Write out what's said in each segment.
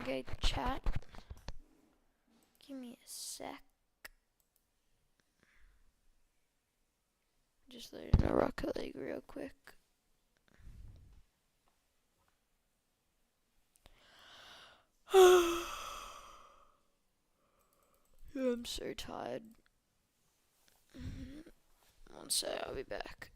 Okay, chat. Give me a sec. Just loading a Rocket League real quick. I'm so tired. One sec, I'll be back.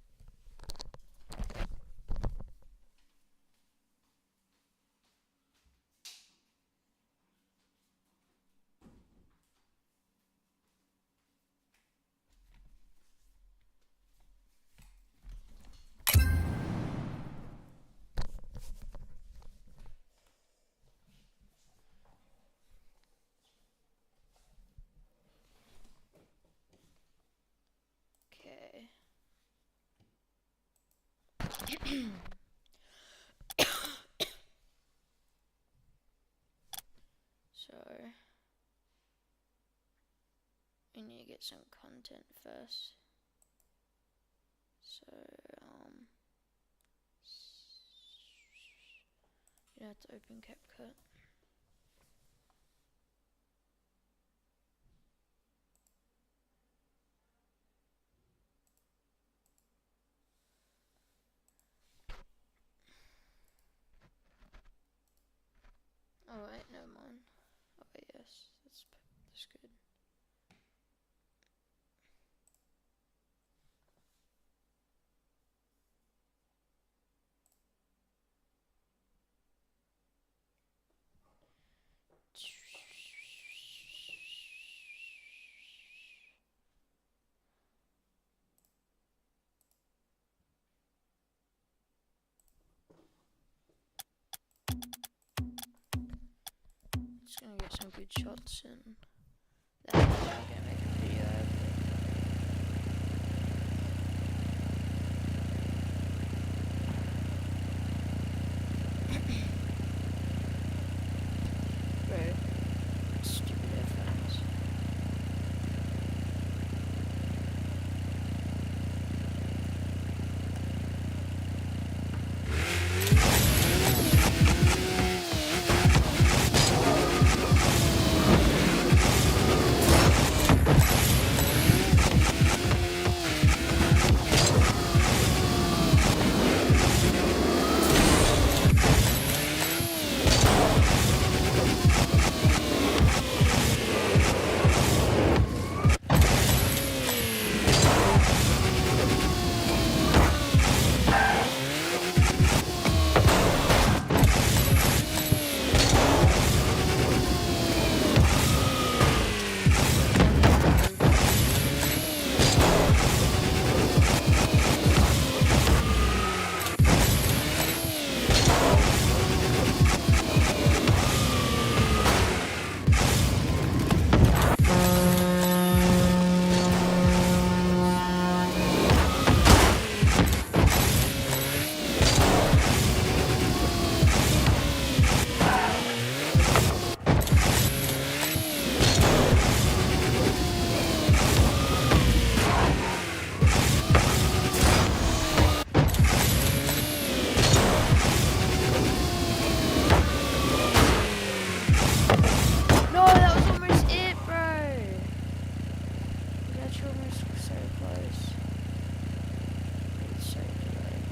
Okay. So, we need to get some content first. So, you have to open CapCut. Oh wait, never mind. Oh wait, yes, that's good. Just gonna get some good shots and then I'm gonna make a video out of it. Bro, stupid headphones. No, that was almost it, bro. That's almost so close. It's so delayed.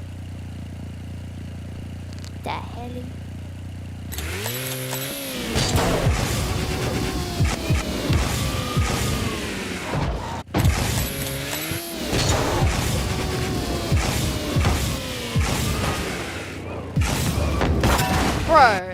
The hell? Bro.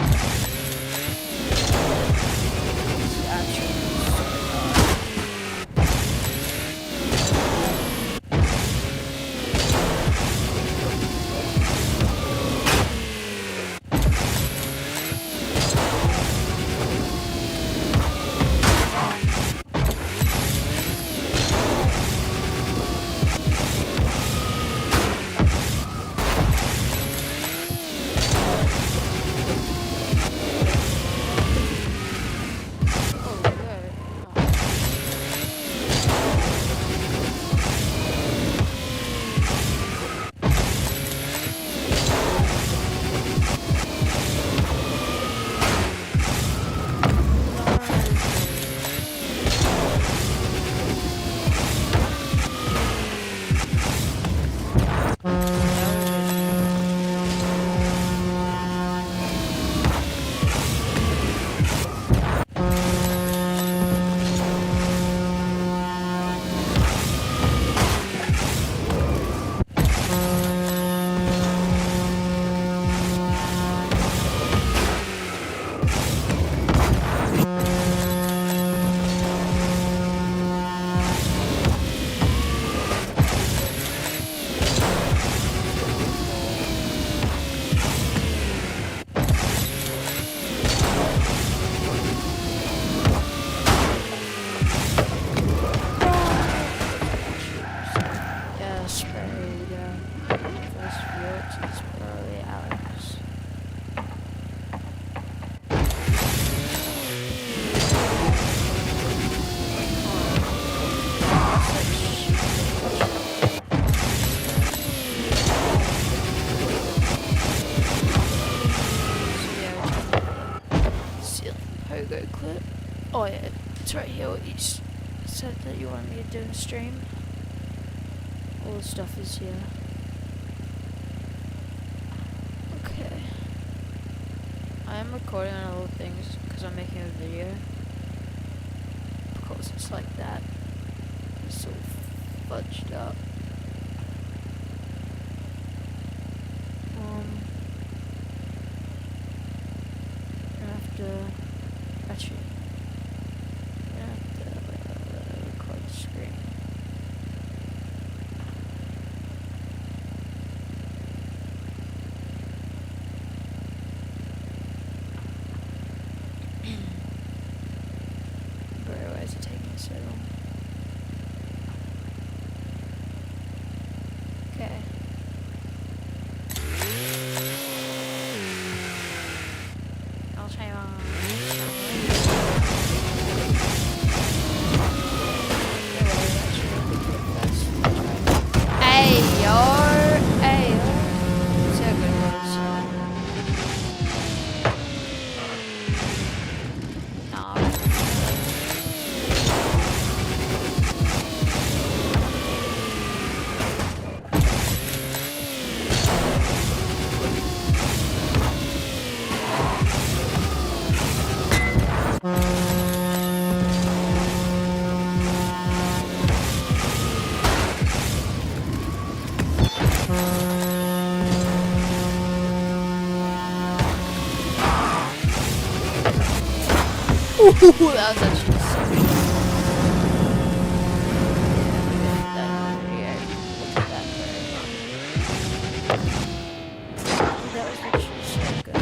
what you said that you wanted me to do in stream. All the stuff is here. Okay. I am recording on all things because I'm making a video. Of course it's like that. It's all fudged up. I have to actually record the screen. Bro, why is it taking so long? Okay. I'll try on. Hey, yo! Hey, yo! See how good it was. Nah. Ooh, that was actually so good. That was actually so good.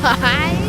Guys.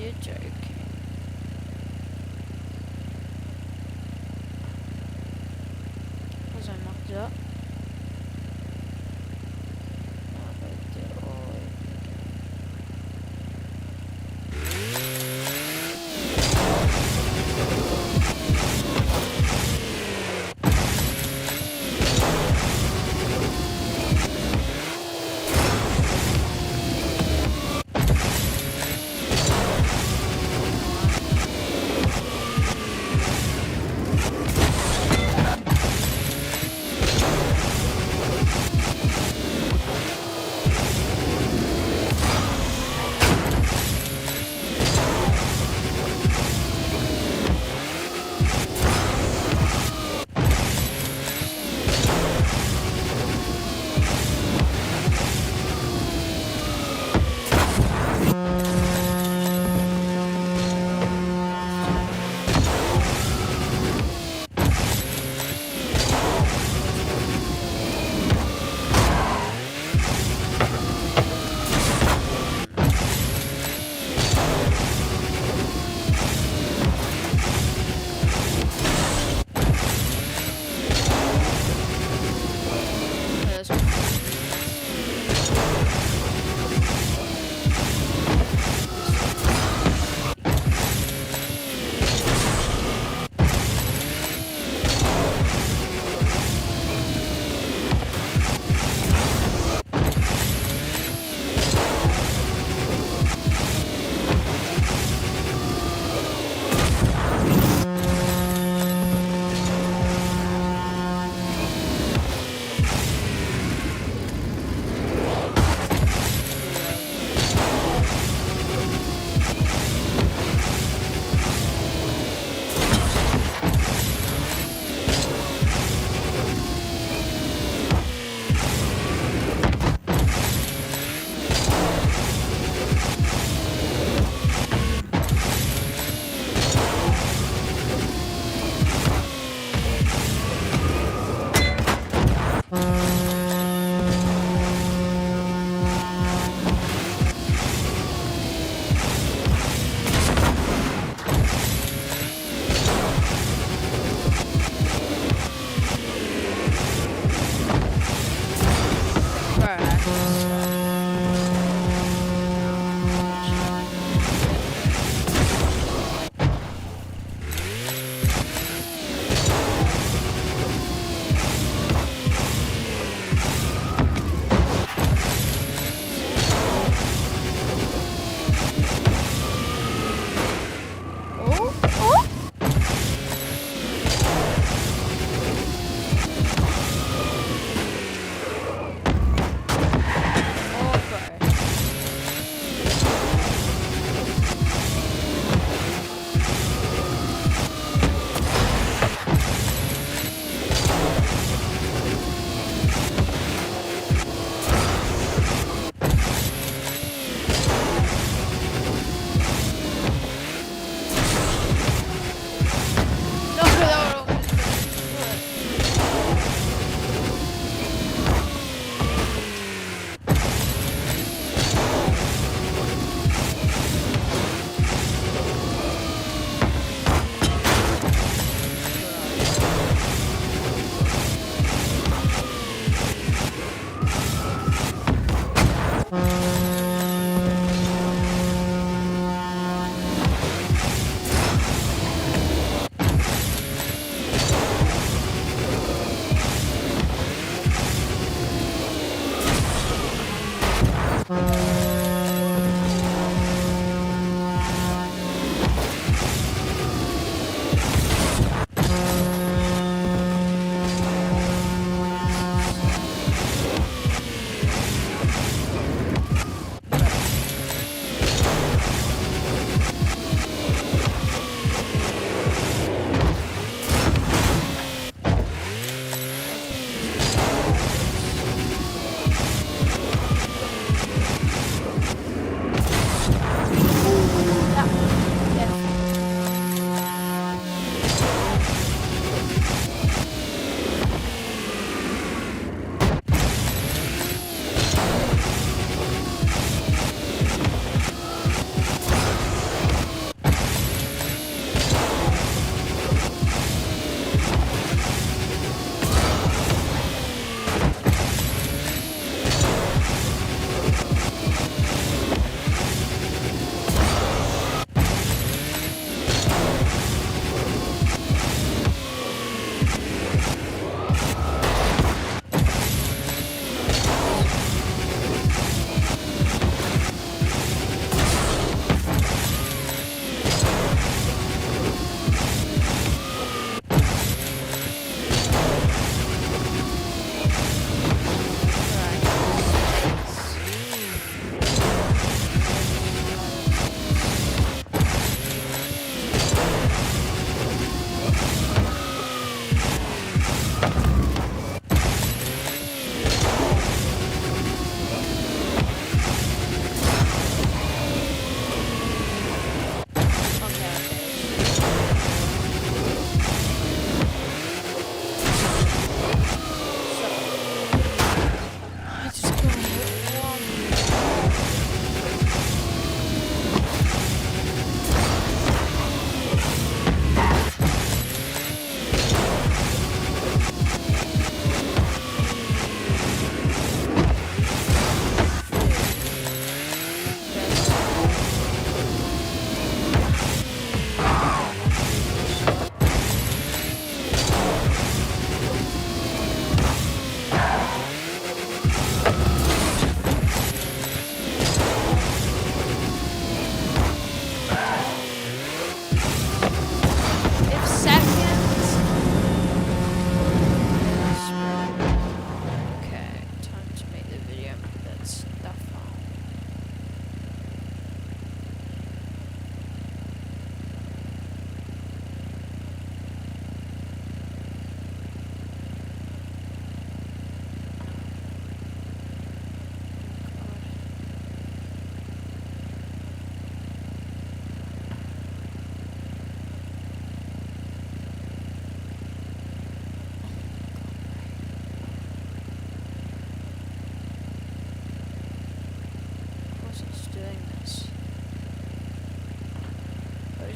you're joking. Was I knocked it up? No, but I did it all the way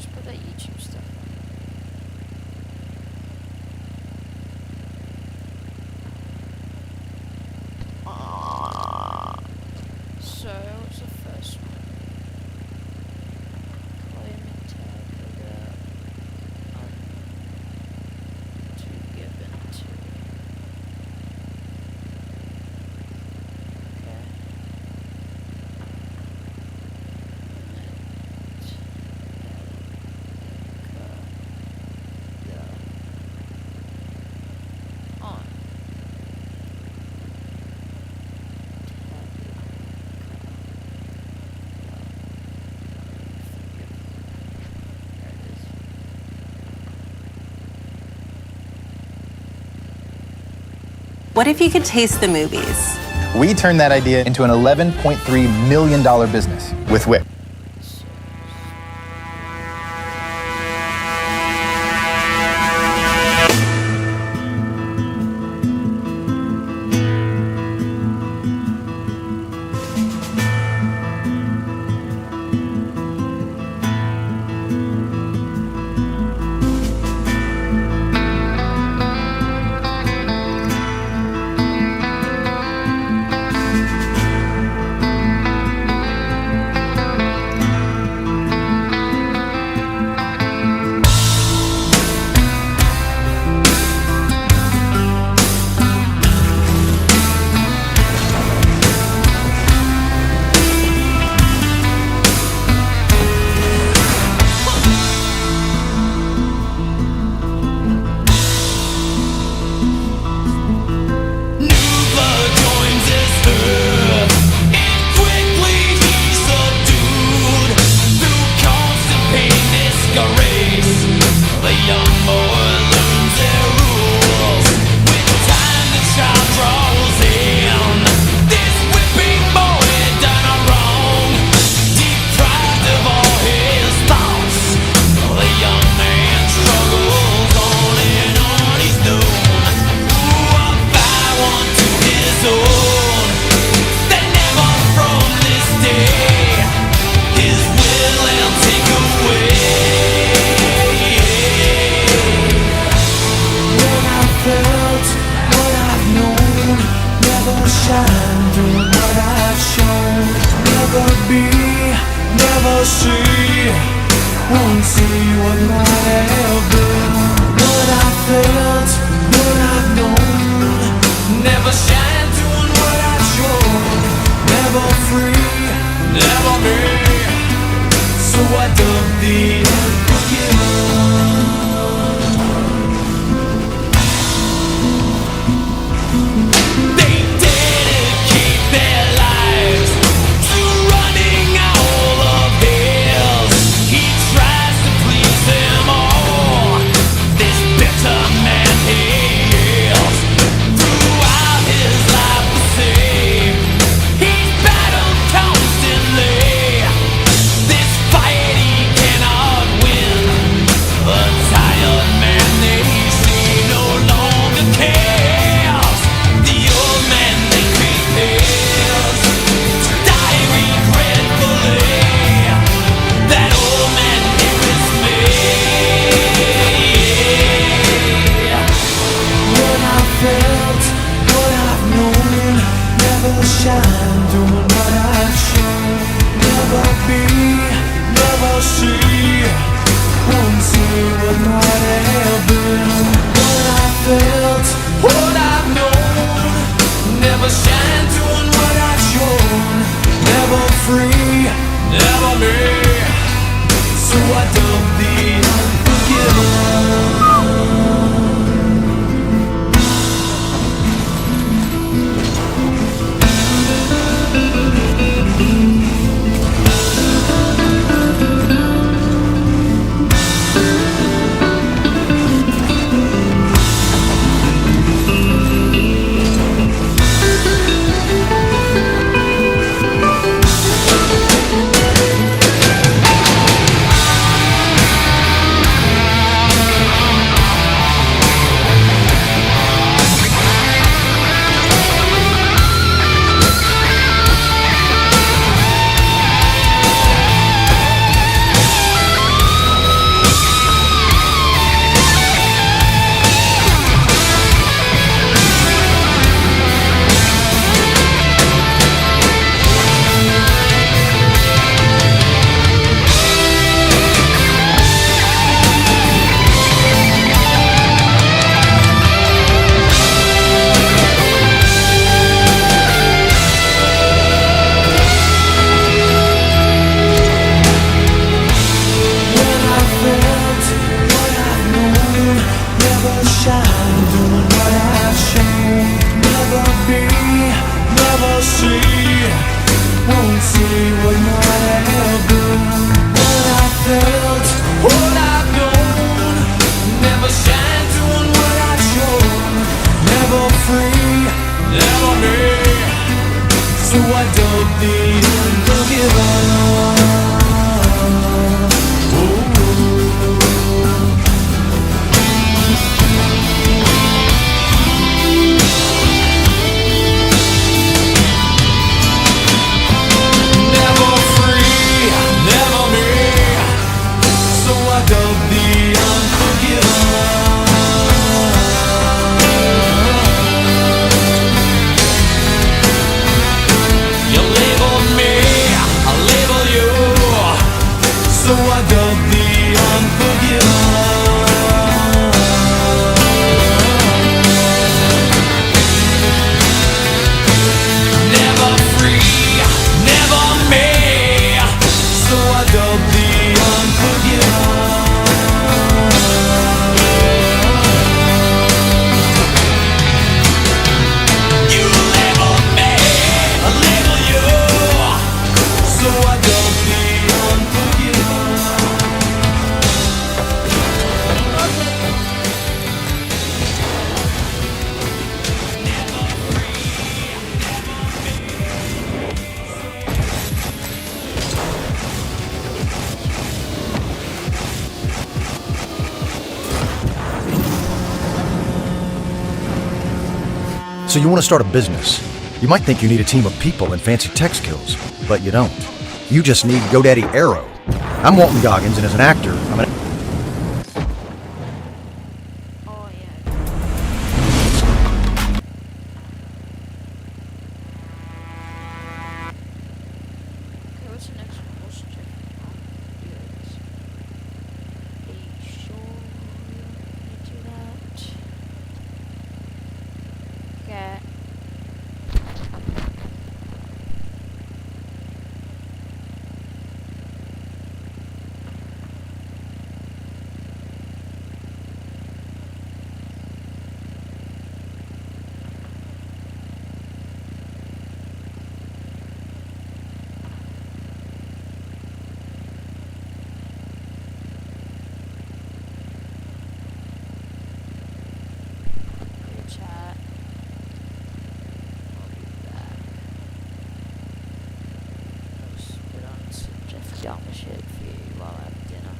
just put that YouTube stuff on. So, what's the first one? Climate tag to given to. Okay. What if you could taste the movies? We turned that idea into an $11.3 million business with Wick. Won't see what might have been. What I felt, what I've known. Never shine doing what I shown. Never free, never me. So I dug the unforgiven. They dedicate their lives to running all of his. He tries to please them all. This bitter man heals throughout his life the same. He's battled constantly. This fight he cannot win. A tired man they see no longer cares. The old man they prepares to die regretfully. That old man here is me. What I felt, what I've known. Never shine doing what I've shown. Never be, never see. Won't see what might have been. What I felt, what I've known. Never shine doing what I've shown. Never free, never me. So I dug the unforgiven. So you want to start a business. You might think you need a team of people and fancy tech skills, but you don't. You just need GoDaddy Arrow. I'm Walton Goggins, and as an actor, I'm an... Oh, yeah. Okay, what's the next one? Let's check it out. Do this. Are you sure you do that? Okay. Good chat. I'll be back. I'll just put on some Jeffrey Dahmer shit for you while I have dinner.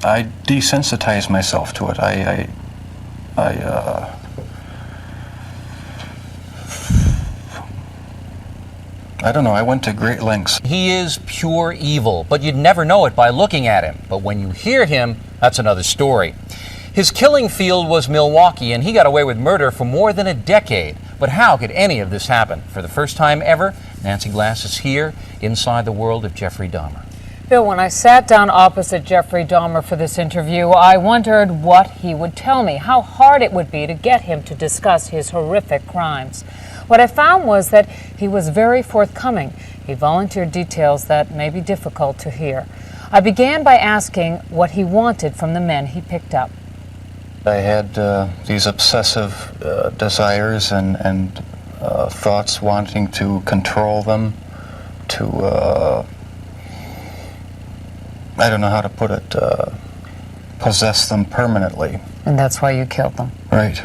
I desensitized myself to it. I don't know, I went to great lengths. He is pure evil, but you'd never know it by looking at him. But when you hear him, that's another story. His killing field was Milwaukee, and he got away with murder for more than a decade. But how could any of this happen? For the first time ever, Nancy Glass is here, inside the world of Jeffrey Dahmer. Bill, when I sat down opposite Jeffrey Dahmer for this interview, I wondered what he would tell me, how hard it would be to get him to discuss his horrific crimes. What I found was that he was very forthcoming. He volunteered details that may be difficult to hear. I began by asking what he wanted from the men he picked up. I had these obsessive desires and thoughts wanting to control them, to, I don't know how to put it, possess them permanently. And that's why you killed them. Right,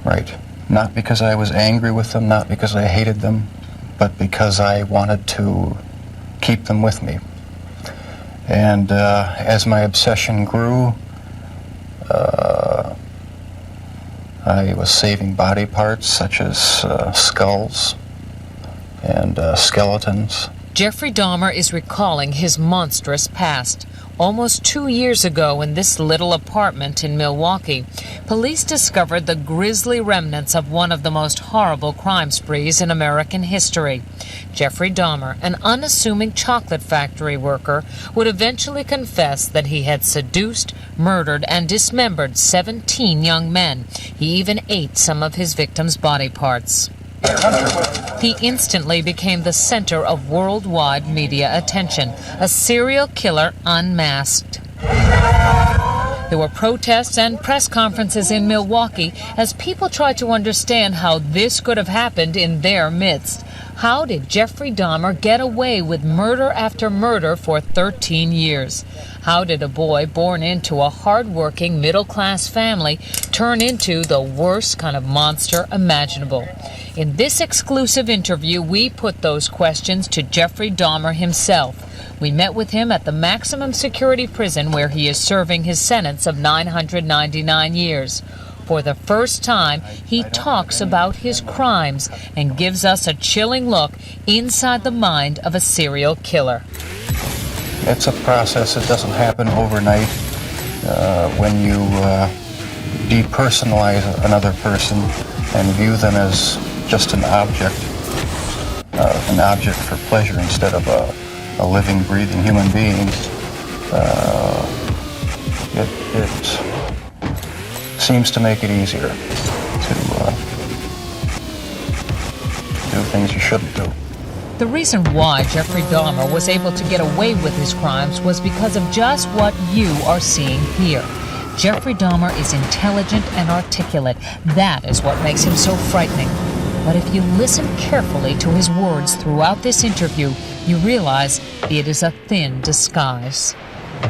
right. Not because I was angry with them, not because I hated them, but because I wanted to keep them with me. And as my obsession grew, I was saving body parts such as skulls and skeletons. Jeffrey Dahmer is recalling his monstrous past. Almost 2 years ago, in this little apartment in Milwaukee, police discovered the grisly remnants of one of the most horrible crime sprees in American history. Jeffrey Dahmer, an unassuming chocolate factory worker, would eventually confess that he had seduced, murdered, and dismembered 17 young men. He even ate some of his victims' body parts. He instantly became the center of worldwide media attention, a serial killer unmasked. There were protests and press conferences in Milwaukee as people tried to understand how this could have happened in their midst. How did Jeffrey Dahmer get away with murder after murder for 13 years? How did a boy born into a hard-working middle-class family turn into the worst kind of monster imaginable? In this exclusive interview, we put those questions to Jeffrey Dahmer himself. We met with him at the maximum security prison where he is serving his sentence of 999 years. For the first time, he talks about his crimes and gives us a chilling look inside the mind of a serial killer. It's a process. It doesn't happen overnight. When you depersonalize another person and view them as just an object for pleasure instead of a living, breathing human being, it seems to make it easier to do things you shouldn't do. The reason why Jeffrey Dahmer was able to get away with his crimes was because of just what you are seeing here. Jeffrey Dahmer is intelligent and articulate. That is what makes him so frightening. But if you listen carefully to his words throughout this interview, You realize it is a thin disguise.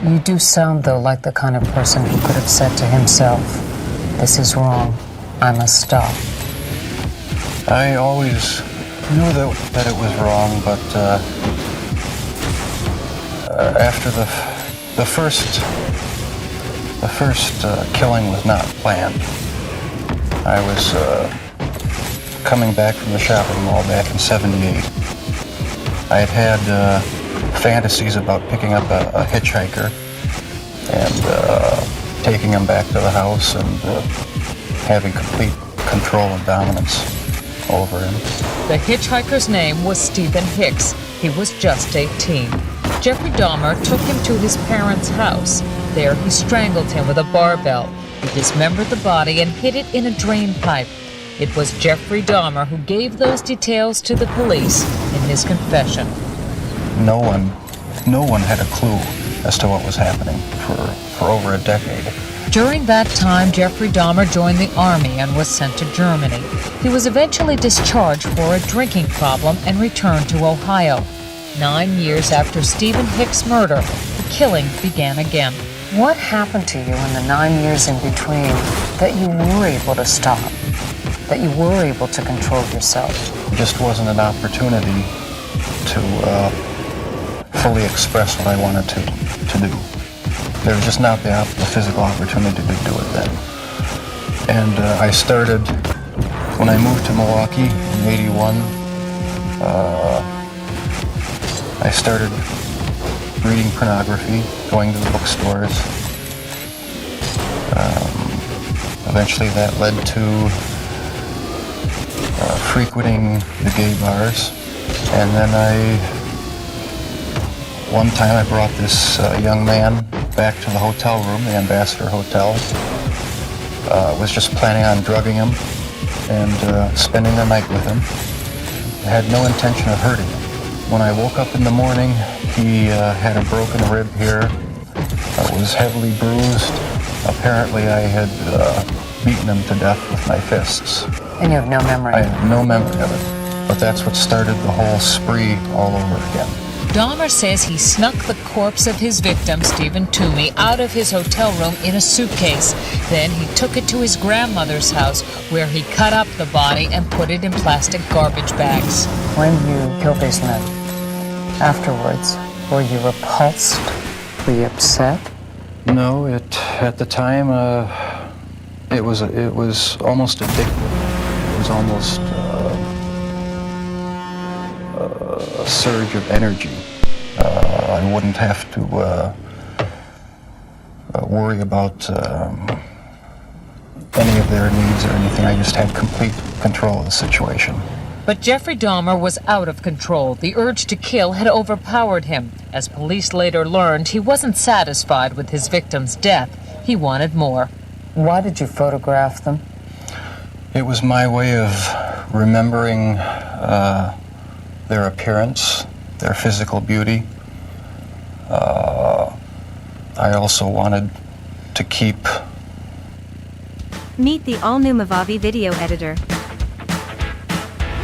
You do sound, though, like the kind of person who could have said to himself, "This is wrong. I must stop." I always knew that it was wrong, but after the first killing was not planned. I was coming back from the shopping mall back in '78. I had fantasies about picking up a hitchhiker and taking him back to the house and having complete control and dominance over him. The hitchhiker's name was Stephen Hicks. He was just 18. Jeffrey Dahmer took him to his parents' house. There he strangled him with a barbell. He dismembered the body and hid it in a drain pipe. It was Jeffrey Dahmer who gave those details to the police in his confession. No one had a clue as to what was happening for over a decade. During that time, Jeffrey Dahmer joined the army and was sent to Germany. He was eventually discharged for a drinking problem and returned to Ohio. 9 years after Stephen Hicks' murder, the killing began again. What happened to you in the 9 years in between that you were able to stop? That you were able to control yourself? It just wasn't an opportunity to fully express what I wanted to do. There was just not the physical opportunity to do it then. And I started, when I moved to Milwaukee in '81, I started reading pornography, going to the bookstores. Eventually that led to frequenting the gay bars. And then one time I brought this young man back to the hotel room, the Ambassador Hotel. Was just planning on drugging him and spending the night with him. I had no intention of hurting him. When I woke up in the morning, he had a broken rib here, was heavily bruised. Apparently I had beaten him to death with my fists. And you have no memory? I have no memory of it. But that's what started the whole spree all over again. Dahmer says he snuck the corpse of his victim, Stephen Toomey, out of his hotel room in a suitcase. Then he took it to his grandmother's house, where he cut up the body and put it in plastic garbage bags. When you killed these men, afterwards, were you repulsed? Were you upset? No, at the time, it was almost addictive. It was almost a surge of energy. I wouldn't have to worry about any of their needs or anything. I just had complete control of the situation. But Jeffrey Dahmer was out of control. The urge to kill had overpowered him. As police later learned, he wasn't satisfied with his victim's death. He wanted more. Why did you photograph them? It was my way of remembering their appearance, their physical beauty. I also wanted to keep... Meet the all-new Movavi video editor.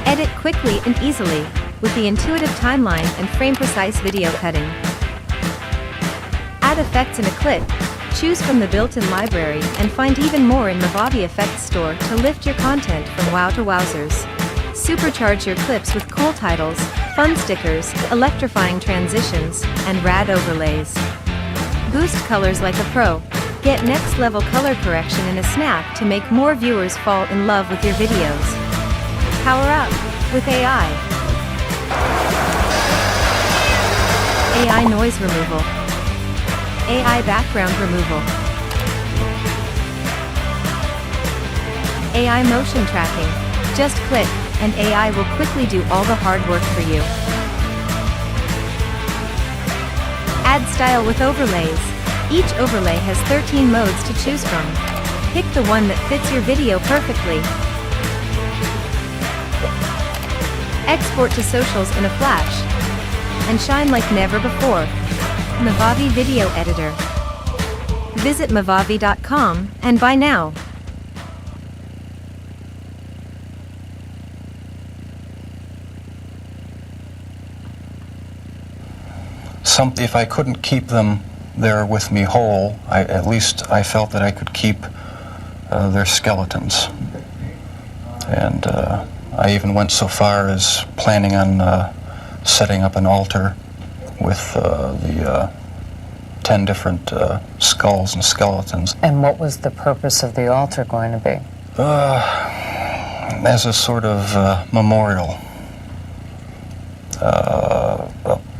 Edit quickly and easily with the intuitive timeline and frame-precise video cutting. Add effects in a clip, choose from the built-in library, and find even more in Movavi Effects Store to lift your content from wow to wowzers. Supercharge your clips with cool titles, fun stickers, electrifying transitions, and rad overlays. Boost colors like a pro. Get next-level color correction in a snap to make more viewers fall in love with your videos. Power up with AI. AI noise removal. AI background removal. AI motion tracking. Just click, and AI will quickly do all the hard work for you. Add style with overlays. Each overlay has 13 modes to choose from. Pick the one that fits your video perfectly. Export to socials in a flash. And shine like never before. Movavi Video Editor. Visit movavi.com and buy now. if I couldn't keep them there with me whole, at least I felt that I could keep their skeletons. And I even went so far as planning on setting up an altar with the 10 different skulls and skeletons. And what was the purpose of the altar going to be? As a sort of memorial.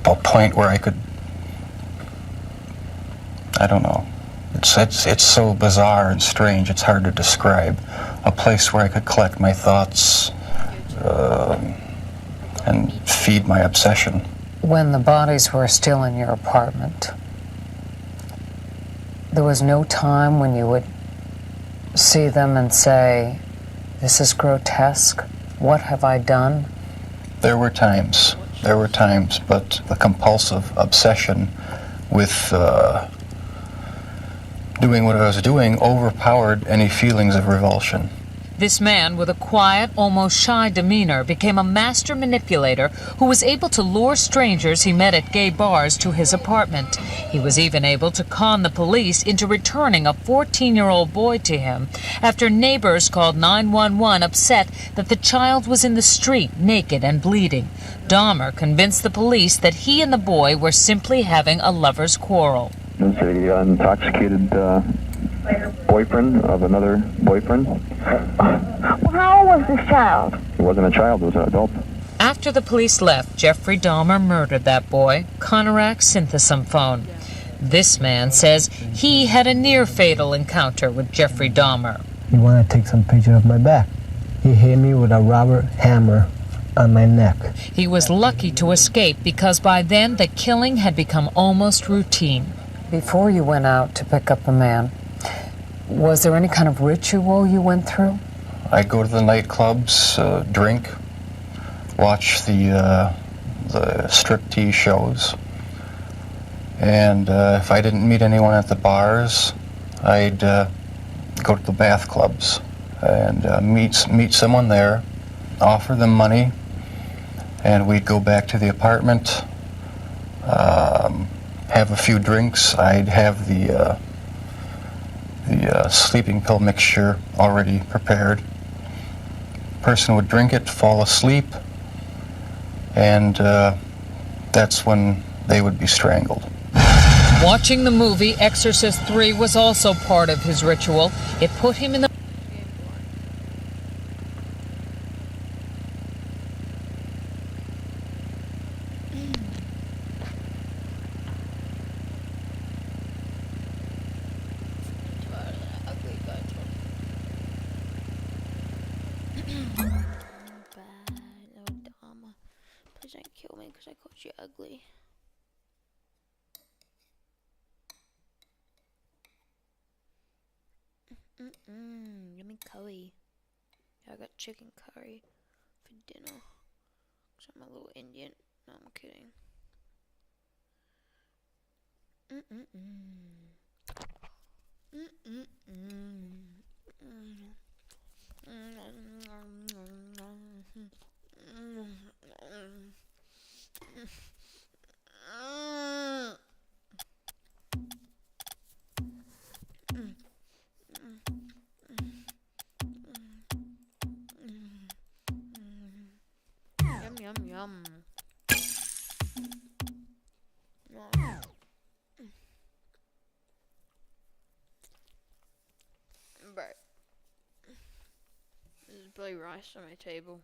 A point where I could, I don't know, it's so bizarre and strange, it's hard to describe. A place where I could collect my thoughts and feed my obsession. When the bodies were still in your apartment, there was no time when you would see them and say, this is grotesque, what have I done? There were times, but the compulsive obsession with doing what I was doing overpowered any feelings of revulsion. This man with a quiet, almost shy demeanor became a master manipulator who was able to lure strangers he met at gay bars to his apartment. He was even able to con the police into returning a 14-year-old boy to him after neighbors called 911 upset that the child was in the street naked and bleeding. Dahmer convinced the police that he and the boy were simply having a lover's quarrel. It's an intoxicated boyfriend of another boyfriend. How old was this child? He wasn't a child, it was an adult. After the police left, Jeffrey Dahmer murdered that boy, Conorak Synthesomphone. This man says he had a near-fatal encounter with Jeffrey Dahmer. He wanted to take some picture of my back. He hit me with a rubber hammer on my neck. He was lucky to escape because by then the killing had become almost routine. Before you went out to pick up the man, was there any kind of ritual you went through? I'd go to the nightclubs, drink, watch the striptease shows, and if I didn't meet anyone at the bars, I'd go to the bath clubs and meet someone there, offer them money, and we'd go back to the apartment, have a few drinks. I'd have the sleeping pill mixture already prepared. Person would drink it, fall asleep, and that's when they would be strangled. Watching the movie Exorcist 3 was also part of his ritual. It put him in the Please don't kill me because I called you ugly. Yummy curry. Yeah, I got chicken curry for dinner. Cause I'm a little Indian. No, I'm kidding. Yum yum yum. But there's bloody rice on my table.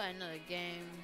play another game.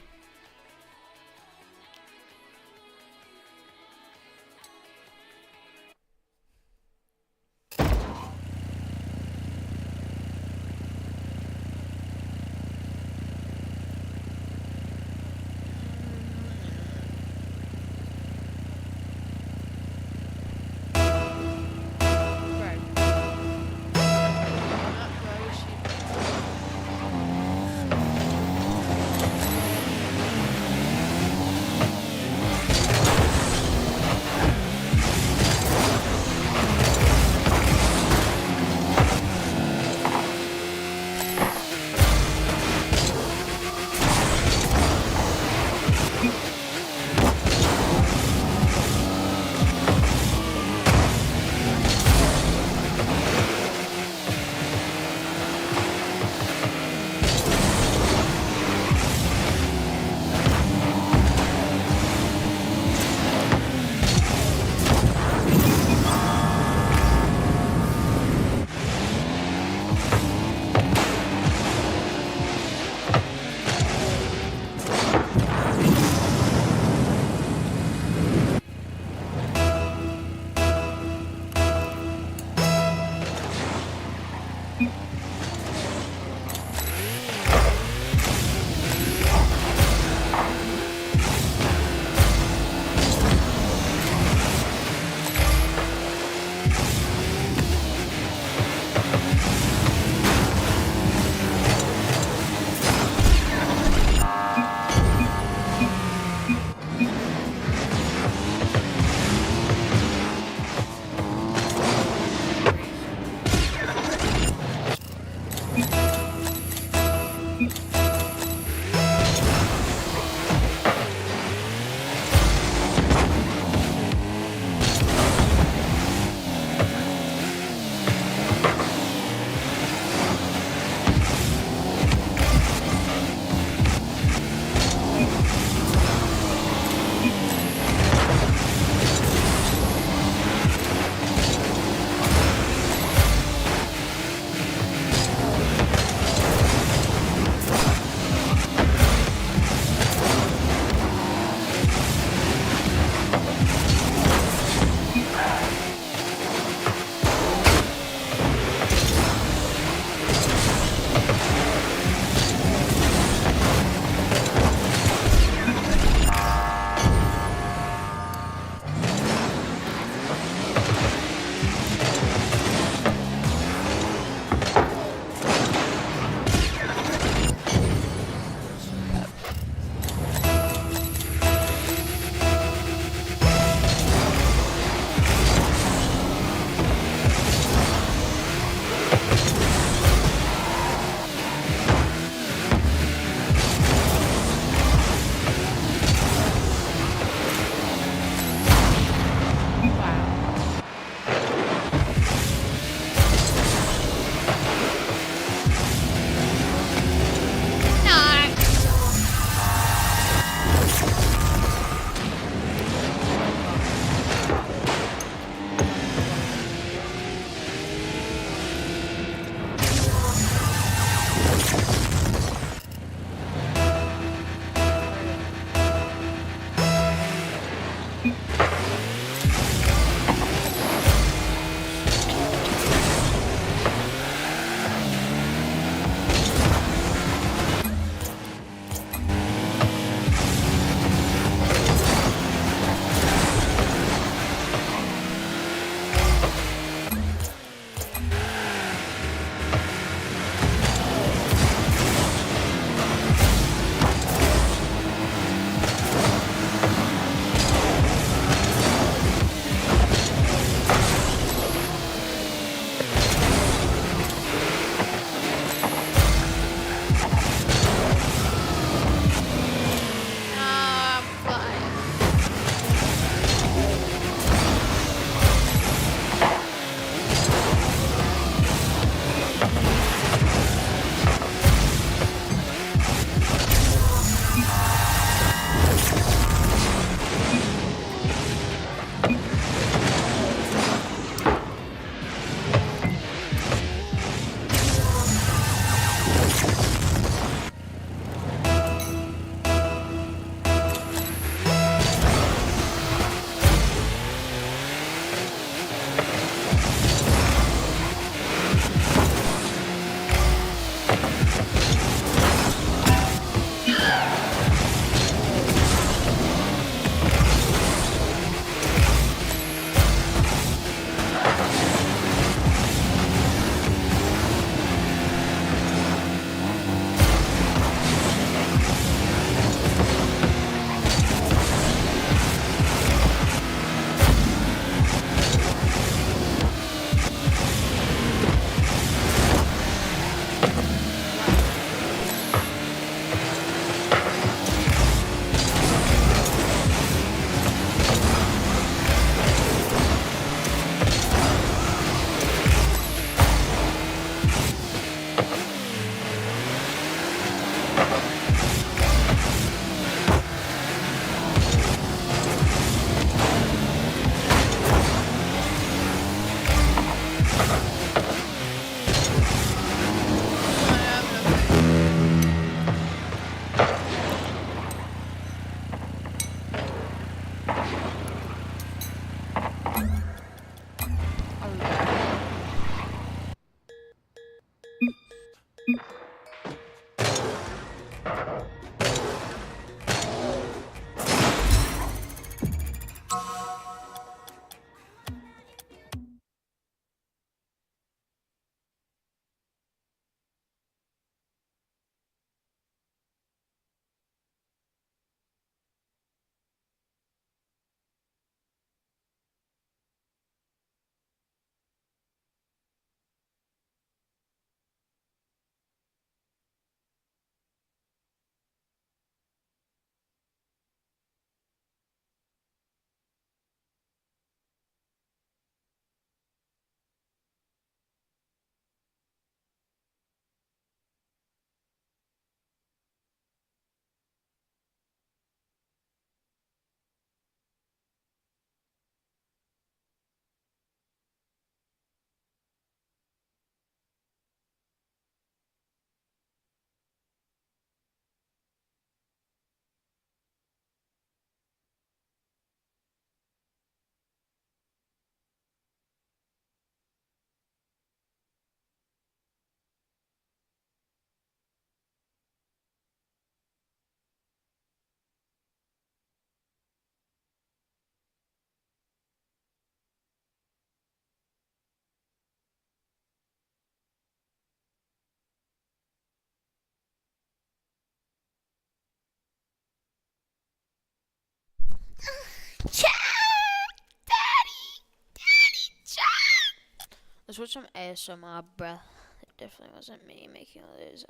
Let's watch some ASMR, bruh. It definitely wasn't me making all those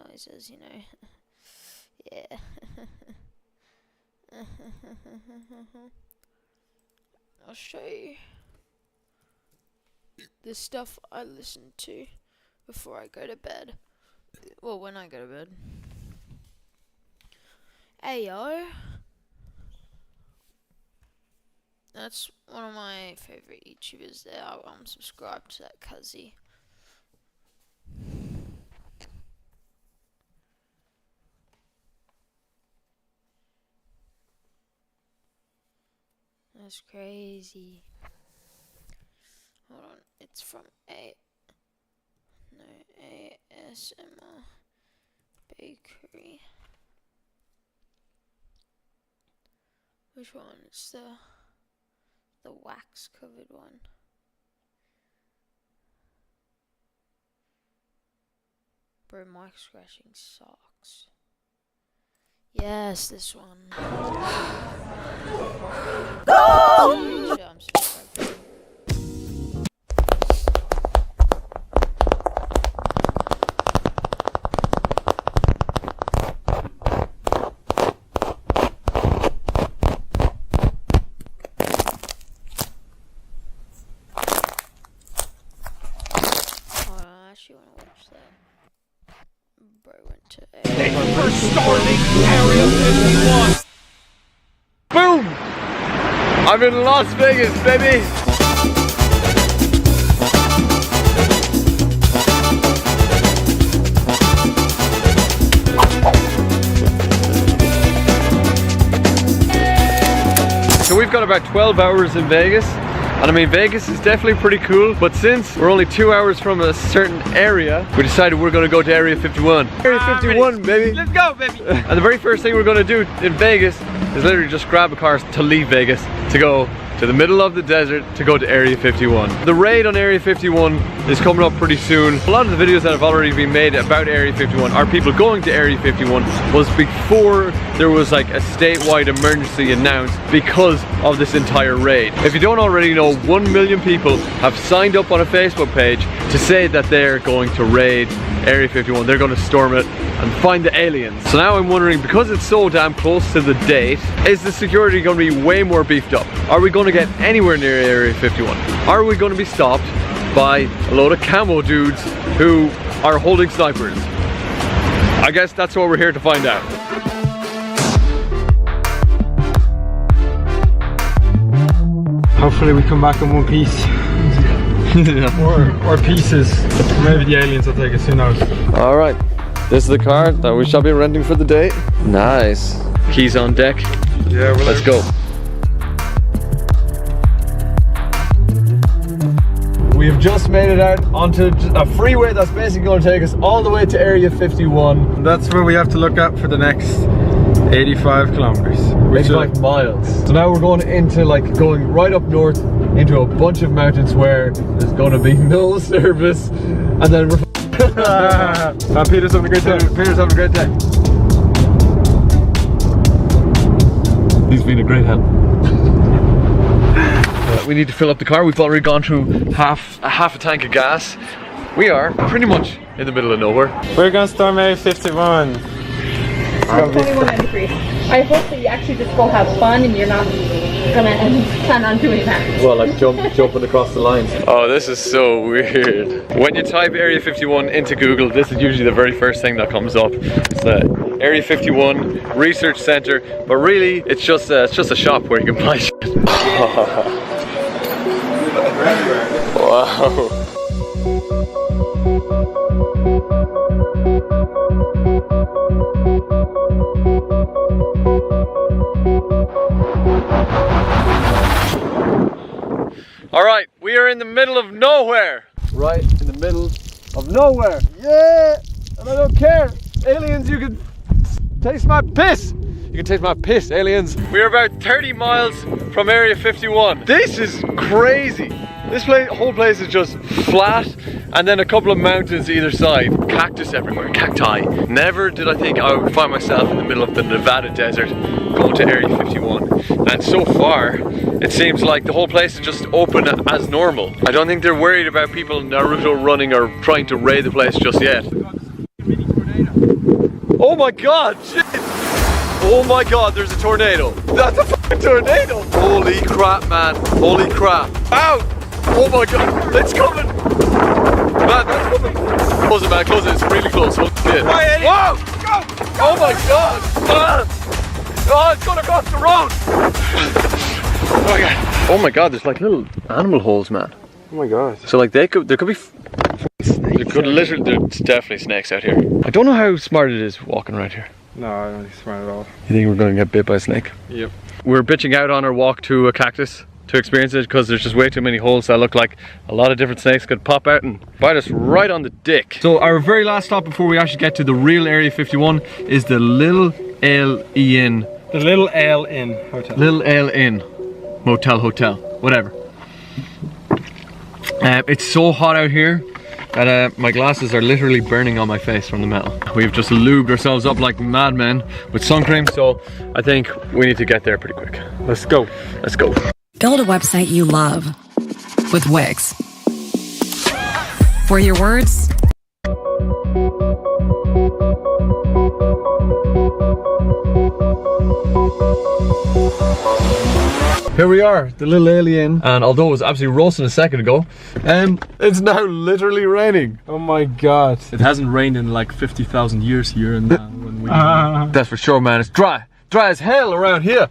noises, you know. Yeah. I'll show you the stuff I listen to before I go to bed. Well, when I go to bed. Hey yo. That's one of my favorite YouTubers there. I'm subscribed to that cuzzy. That's crazy. Hold on, it's from ASMR Bakery. Which one? It's the wax covered one. Bro, mic scratching sucks. Yes, this one. Go! I'm subscribed. Actually want to watch that. Bro went to We're starting Area 51. Boom! I'm in Las Vegas, baby! So we've got about 12 hours in Vegas. And I mean, Vegas is definitely pretty cool, but since we're only 2 hours from a certain area, we decided we're gonna go to Area 51. Area 51, baby! Let's go, baby! And the very first thing we're gonna do in Vegas is literally just grab a car to leave Vegas, to go to the middle of the desert to go to Area 51. The raid on Area 51 is coming up pretty soon. A lot of the videos that have already been made about Area 51 are people going to Area 51 was before there was like a statewide emergency announced because of this entire raid. If you don't already know, 1 million people have signed up on a Facebook page to say that they're going to raid Area 51. They're going to storm it and find the aliens. So now I'm wondering, because it's so damn close to the date, is the security going to be way more beefed up? Are we going to get anywhere near Area 51? Are we going to be stopped by a load of camo dudes who are holding snipers? I guess that's what we're here to find out. Hopefully we come back in one piece. or pieces. Maybe the aliens will take us, who knows. Alright, this is the car that we shall be renting for the day. Nice. Keys on deck. Yeah, let's go. We have just made it out onto a freeway that's basically going to take us all the way to Area 51. That's where we have to look at for the next 85 kilometers. 85 miles. So now we're going into going right up north into a bunch of mountains where there's going to be no service, and then we're Peter's having a great day. Peter's having a great day. He's been a great help. We need to fill up the car. We've already gone through half a tank of gas. We are pretty much in the middle of nowhere. We're gonna storm Area 51. 21 entries. I hope that you actually just go have fun and you're not gonna plan on doing that. Well, like jumping across the lines. Oh, this is so weird. When you type Area 51 into Google, this is usually the very first thing that comes up. It's the Area 51 Research Center, but really it's just a shop where you can buy shit. Wow. Alright, we are in the middle of nowhere. Right in the middle of nowhere. Yeah! And I don't care. Aliens, you can taste my piss. You can taste my piss, aliens. We're about 30 miles from Area 51. This is crazy. This whole place is just flat and then a couple of mountains either side. Cactus everywhere, cacti. Never did I think I would find myself in the middle of the Nevada desert going to Area 51. And so far, it seems like the whole place is just open as normal. I don't think they're worried about people in Naruto running or trying to raid the place just yet. Oh my god, shit! Oh my god, there's a tornado. That's a fucking tornado! Holy crap, man. Holy crap. Ow! Oh my god, it's coming! Man, that's coming! Close it, man, close it. It's really close. Holy shit. Whoa! Oh my god! Oh, it's going across the road! Oh my god. Oh my god, there's like little animal holes, man. Oh my god. So like there could be there could literally, there's definitely snakes out here. I don't know how smart it is walking around here. No, I don't think it's smart at all. You think we're going to get bit by a snake? Yep. We're bitching out on our walk to a cactus to experience it because there's just way too many holes that look like a lot of different snakes could pop out and bite us right on the dick. So our very last stop before we actually get to the real Area 51 is the Little L Inn. The Little L Inn Hotel. Little L Inn Motel Hotel, whatever. It's so hot out here that my glasses are literally burning on my face from the metal. We've just lubed ourselves up like madmen with sun cream, so I think we need to get there pretty quick. Let's go. Let's go. Build a website you love with Wix. For your words, Here we are, the Little Alien, and although it was absolutely roasting a second ago, it's now literally raining. Oh my god. It hasn't rained in like 50,000 years here, and when we... That's for sure, man. It's dry as hell around here.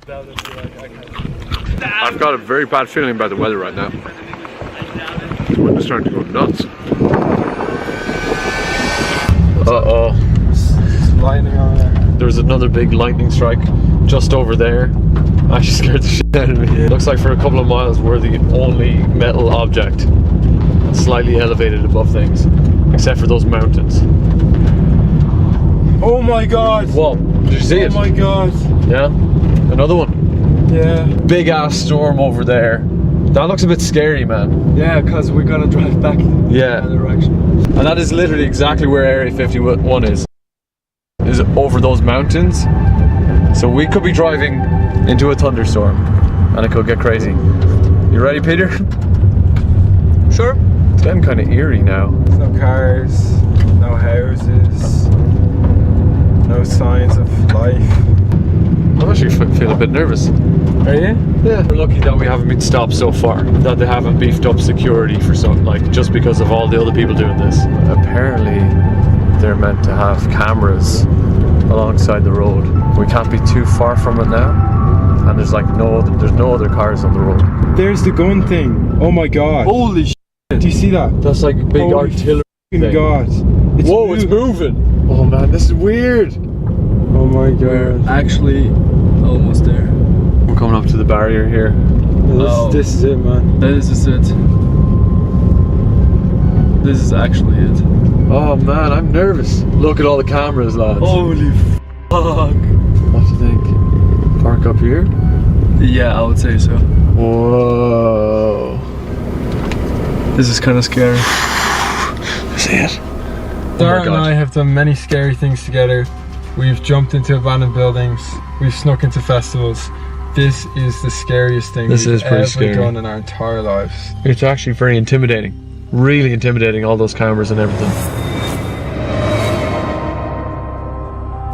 I've got a very bad feeling about the weather right now. The wind's starting to go nuts. Uh-oh. It's lightning on there. There's another big lightning strike just over there. Actually scared the shit out of me. It looks like for a couple of miles we're the only metal object slightly elevated above things, except for those mountains. Oh my god! Whoa, did you see it? Oh my god. Yeah? Another one. Yeah. Big ass storm over there. That looks a bit scary, man. Yeah, because we're gonna drive back in the other direction. And that is literally exactly where Area 51 is over those mountains. So we could be driving into a thunderstorm and it could get crazy. You ready, Peter? Sure. It's getting kind of eerie now. There's no cars, no houses, no signs of life. I'm actually feeling a bit nervous. Are you? Yeah. We're lucky that we haven't been stopped so far, that they haven't beefed up security for something, like just because of all the other people doing this. Apparently they're meant to have cameras alongside the road. We can't be too far from it now, and there's like no other cars on the road. There's the gun thing. Oh my god. Holy shit. Do you see that? That's like big Holy artillery thing. God. Whoa, it's moving. Oh man, this is weird. Oh my god. We're actually almost there. We're coming up to the barrier here. This is it, man. This is it. This is actually it. Oh man, I'm nervous. Look at all the cameras, lads. Holy fuck. What do you think? Park up here? Yeah, I would say so. Whoa. This is kind of scary. See it? Dara and I have done many scary things together. We've jumped into abandoned buildings. We've snuck into festivals. This is the scariest thing we've ever done in our entire lives. It's actually very intimidating. Really intimidating, all those cameras and everything.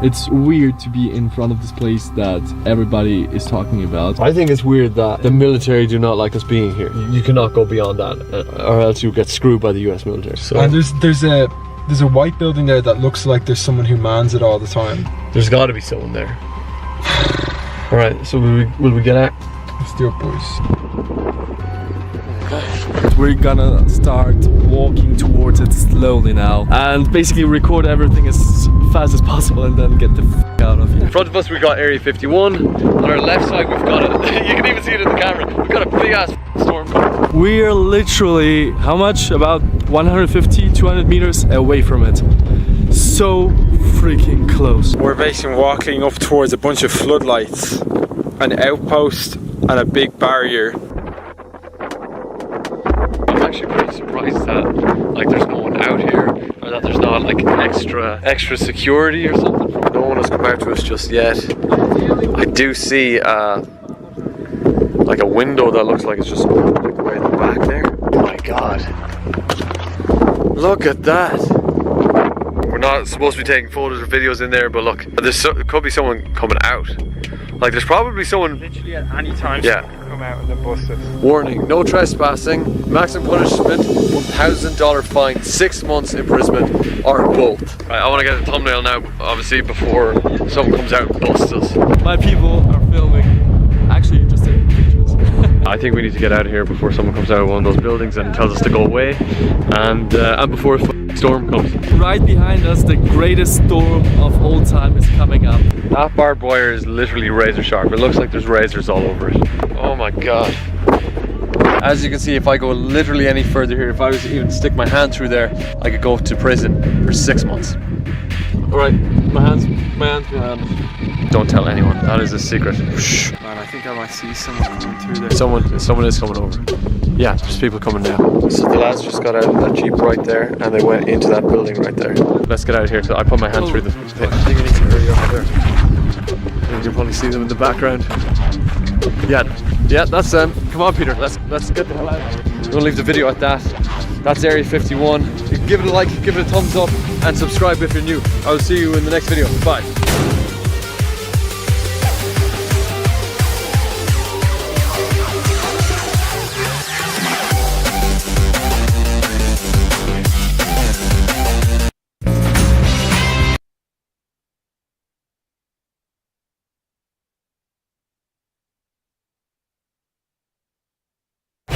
It's weird to be in front of this place that everybody is talking about. I think it's weird that the military do not like us being here. You cannot go beyond that, or else you get screwed by the US military. So. And there's a white building there that looks like there's someone who mans it all the time. There's got to be someone there. All right, so will we get out? Let's do it, boys. We're gonna start walking towards it slowly now and basically record everything as fast as possible and then get the f out of here. In front of us we got Area 51. On our left side we've got you can even see it in the camera, we've got a big ass storm coming. We're literally, how much? About 150, 200 meters away from it. So freaking close. We're basically walking up towards a bunch of floodlights, an outpost and a big barrier. I'm actually pretty surprised that like there's no one got like extra security or something. No one has come out to us just yet. I do see like a window that looks like it's just like way in the back there. Oh my god. Look at that. We're not supposed to be taking photos or videos in there, but look, there could be someone coming out. Like there's probably someone Literally at any time. Yeah. Come out and then bust us. Warning, no trespassing, maximum punishment, $1,000 fine, 6 months imprisonment, or both. Right, I want to get a thumbnail now, obviously, before someone comes out and busts us. My people are filming, actually just taking pictures. I think we need to get out of here before someone comes out of one of those buildings and tells us to go away, and before a storm comes. Right behind us, the greatest storm of all time is coming up. That barbed wire is literally razor sharp. It looks like there's razors all over it. Oh my god. As you can see, if I go literally any further here, if I was to even stick my hand through there, I could go to prison for 6 months. Alright, my hands. Don't tell anyone, that is a secret. Shh. Man, I think I might see someone coming through there. Someone is coming over. Yeah, there's people coming now. So the lads just got out of that Jeep right there and they went into that building right there. Let's get out of here. I put my hand through the thing. I think I need to hurry up there. You can probably see them in the background. Yeah, that's them. Come on, Peter, let's get the hell out. We're gonna leave the video at that. That's Area 51. You can give it a like, give it a thumbs up, and subscribe if you're new. I will see you in the next video. Bye.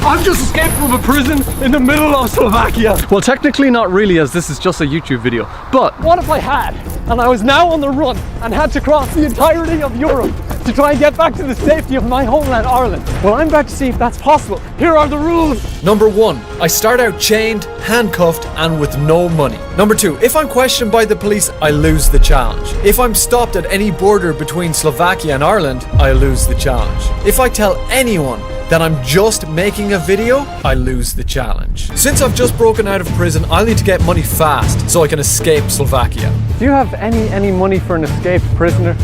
I've just escaped from a prison in the middle of Slovakia. Well, technically not really, as this is just a YouTube video. But what if I had, and I was now on the run and had to cross the entirety of Europe to try and get back to the safety of my homeland, Ireland? Well, I'm about to see if that's possible. Here are the rules. Number 1, I start out chained, handcuffed, and with no money. Number 2, if I'm questioned by the police, I lose the challenge. If I'm stopped at any border between Slovakia and Ireland, I lose the challenge. If I tell anyone that I'm just making a video, I lose the challenge. Since I've just broken out of prison, I'll need to get money fast so I can escape Slovakia. Do you have any money for an escaped prisoner?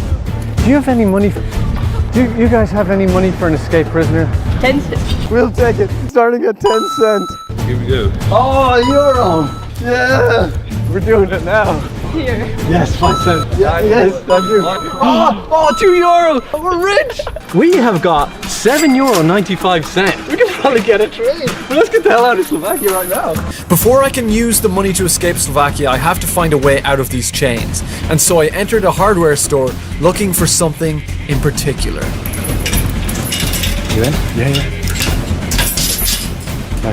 Do you have any money? Do you guys have any money for an escaped prisoner? 10 cents. We'll take it, starting at 10 cents. Here we go. Oh, euro! Yeah! We're doing it now. Here. Yes, 5 cents. Yeah, yes, thank you. Oh, 2 euro! We're rich! We have got €7.95. We can probably get a train. But let's get the hell out of Slovakia right now. Before I can use the money to escape Slovakia, I have to find a way out of these chains. And so I entered a hardware store looking for something in particular. You in? Yeah.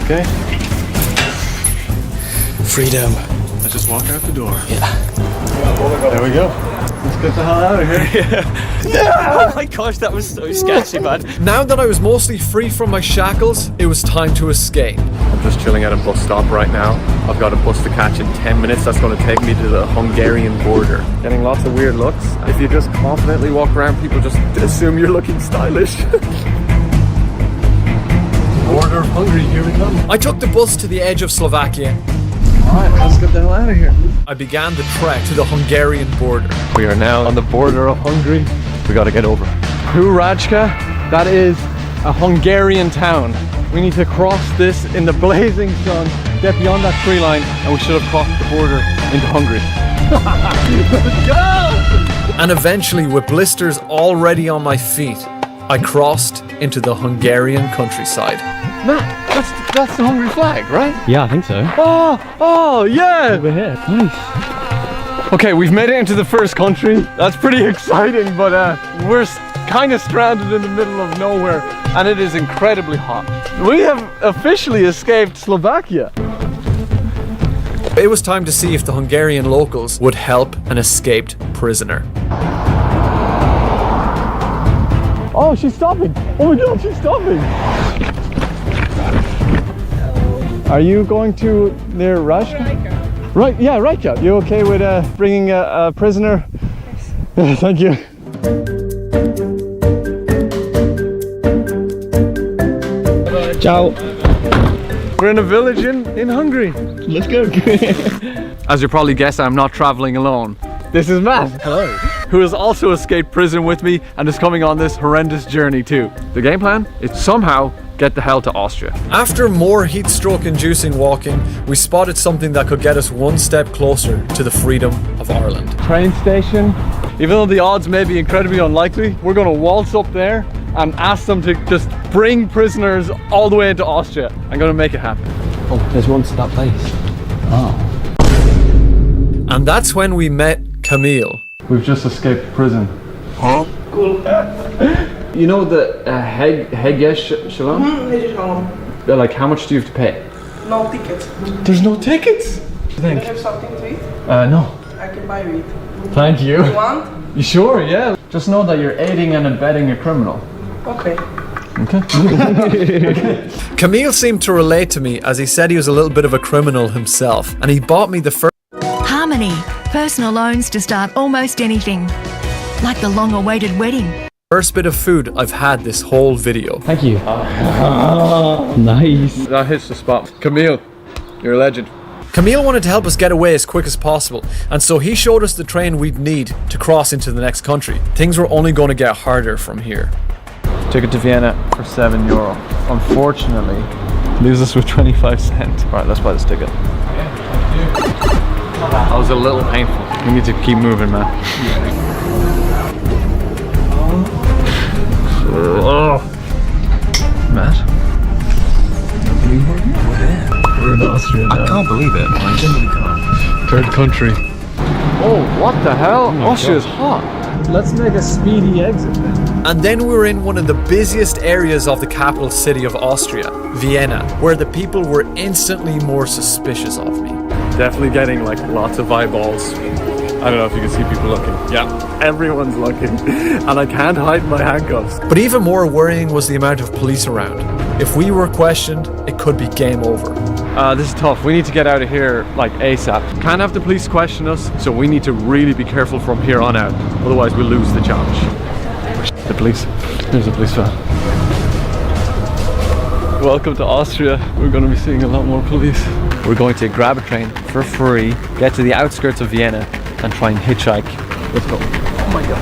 Okay. Freedom. Let's just walk out the door. Yeah. There we go. Let's get the hell out of here. Yeah! Oh my gosh, that was so sketchy, man. Now that I was mostly free from my shackles, it was time to escape. I'm just chilling at a bus stop right now. I've got a bus to catch in 10 minutes. That's going to take me to the Hungarian border. Getting lots of weird looks. If you just confidently walk around, people just assume you're looking stylish. Border of Hungary, here we come. I took the bus to the edge of Slovakia. Alright, let's get the hell out of here. I began the trek to the Hungarian border. We are now on the border of Hungary. We gotta get over. Hurajka, that is a Hungarian town. We need to cross this in the blazing sun, get beyond that tree line, and we should have crossed the border into Hungary. Let's go! And eventually, with blisters already on my feet, I crossed into the Hungarian countryside. Matt, that's the Hungary flag, right? Yeah, I think so. Oh, yeah! Over here. Nice. Okay, we've made it into the first country. That's pretty exciting, but we're kind of stranded in the middle of nowhere, and it is incredibly hot. We have officially escaped Slovakia. It was time to see if the Hungarian locals would help an escaped prisoner. Oh, she's stopping. Oh my god, she's stopping. Are you going to near Rajka? Right, yeah, Rajka. You okay with bringing a prisoner? Yes. Thank you. Ciao. We're in a village in Hungary. Let's go. As you probably guessed, I'm not traveling alone. This is Matt. Hello. Who has also escaped prison with me and is coming on this horrendous journey too. The game plan is somehow get the hell to Austria. After more heat stroke inducing walking, we spotted something that could get us one step closer to the freedom of Ireland. Train station. Even though the odds may be incredibly unlikely, we're gonna waltz up there and ask them to just bring prisoners all the way into Austria. I'm gonna make it happen. Oh, there's one to that place. Oh. And that's when we met Camille. We've just escaped prison. Huh? Cool. You know the Hegyes Shalom? Like, how much do you have to pay? No tickets. There's no tickets? Do you have something to eat? No. I can buy you it. Thank you. You want? You sure? Yeah. Just know that you're aiding and abetting a criminal. Okay. Okay. Camille seemed to relate to me as he said he was a little bit of a criminal himself, and he bought me the first Harmony. Personal loans to start almost anything. Like the long-awaited wedding. First bit of food I've had this whole video. Thank you. Nice. That hits the spot. Camille, you're a legend. Camille wanted to help us get away as quick as possible, and so he showed us the train we'd need to cross into the next country. Things were only going to get harder from here. Ticket to Vienna for €7. Unfortunately, leaves us with 25 cents. All right, let's buy this ticket. That was a little painful. We need to keep moving, man. Oh. Matt? We're in Austria now. I can't believe it. I genuinely can't. Third country. Oh, what the hell? Austria's hot. Let's make a speedy exit then. And then we were in one of the busiest areas of the capital city of Austria, Vienna, where the people were instantly more suspicious of me. Definitely getting like lots of eyeballs. I don't know if you can see people looking. Yeah, everyone's looking. And I can't hide my handcuffs. But even more worrying was the amount of police around. If we were questioned, it could be game over. This is tough. We need to get out of here like ASAP. Can't have the police question us, so we need to really be careful from here on out. Otherwise we'll lose the challenge. The police. There's a police van. Welcome to Austria. We're going to be seeing a lot more police. We're going to grab a train for free, get to the outskirts of Vienna, and try and hitchhike. Let's go. Oh my god.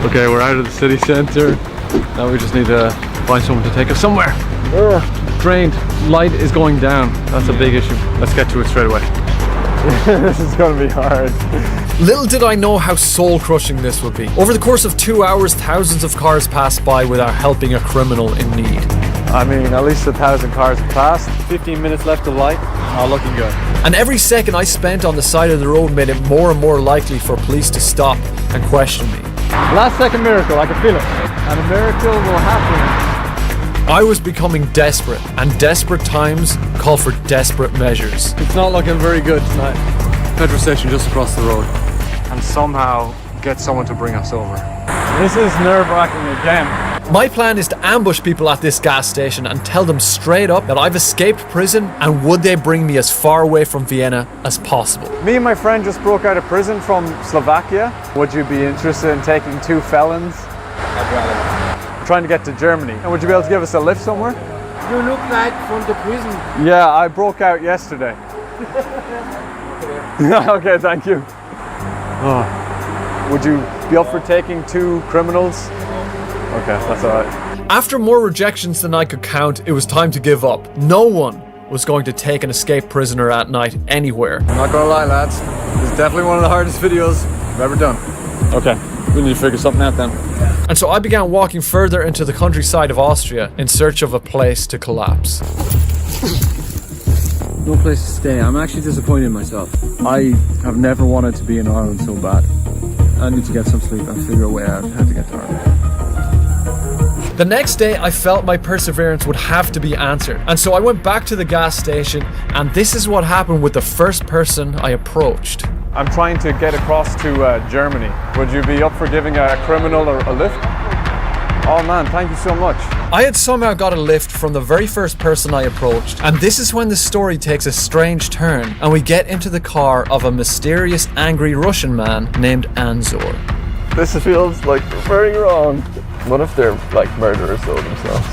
Okay, we're out of the city centre. Now we just need to find someone to take us somewhere. Train light is going down. That's a big issue. Let's get to it straight away. This is going to be hard. Little did I know how soul-crushing this would be. Over the course of 2 hours, thousands of cars passed by without helping a criminal in need. I mean, at least 1,000 cars have passed. 15 minutes left of light. Oh, looking good. And every second I spent on the side of the road made it more and more likely for police to stop and question me. Last second miracle, I can feel it. And a miracle will happen. I was becoming desperate, and desperate times call for desperate measures. It's not looking very good tonight. Petrol station just across the road. And somehow get someone to bring us over. This is nerve-wracking again. My plan is to ambush people at this gas station and tell them straight up that I've escaped prison and would they bring me as far away from Vienna as possible. Me and my friend just broke out of prison from Slovakia. Would you be interested in taking 2 felons? I'd rather. Trying to get to Germany. And would you be able to give us a lift somewhere? You look like from the prison. Yeah, I broke out yesterday. Okay, thank you. Oh. Would you be up for taking 2 criminals? Okay, that's alright. After more rejections than I could count, it was time to give up. No one was going to take an escaped prisoner at night anywhere. I'm not gonna lie, lads. This is definitely one of the hardest videos I've ever done. Okay, we need to figure something out then. And so I began walking further into the countryside of Austria in search of a place to collapse. No place to stay. I'm actually disappointed in myself. I have never wanted to be in Ireland so bad. I need to get some sleep and figure a way out how to get to Ireland. The next day, I felt my perseverance would have to be answered. And so I went back to the gas station, and this is what happened with the first person I approached. I'm trying to get across to Germany. Would you be up for giving a criminal a lift? Oh man, thank you so much. I had somehow got a lift from the very first person I approached, and this is when the story takes a strange turn, and we get into the car of a mysterious, angry Russian man named Anzor. This feels like very wrong. What if they're like murderers though themselves?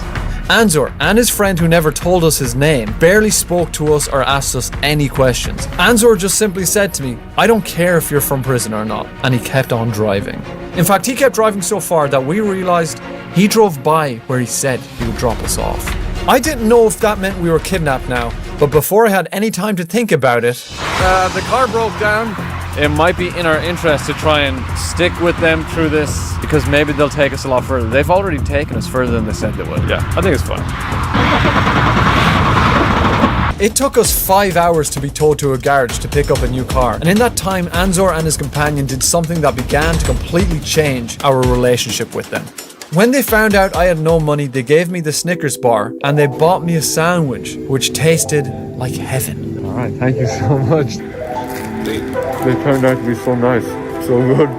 Anzor and his friend who never told us his name barely spoke to us or asked us any questions. Anzor just simply said to me, "I don't care if you're from prison or not," and he kept on driving. In fact, he kept driving so far that we realized he drove by where he said he would drop us off. I didn't know if that meant we were kidnapped now, but before I had any time to think about it... The car broke down. It might be in our interest to try and stick with them through this, because maybe they'll take us a lot further. They've already taken us further than they said they would. Yeah, I think it's fine. It took us 5 hours to be towed to a garage to pick up a new car, and in that time Anzor and his companion did something that began to completely change our relationship with them. When they found out I had no money, they gave me the Snickers bar and they bought me a sandwich which tasted like heaven. Alright, thank you so much. They turned out to be so nice, so good.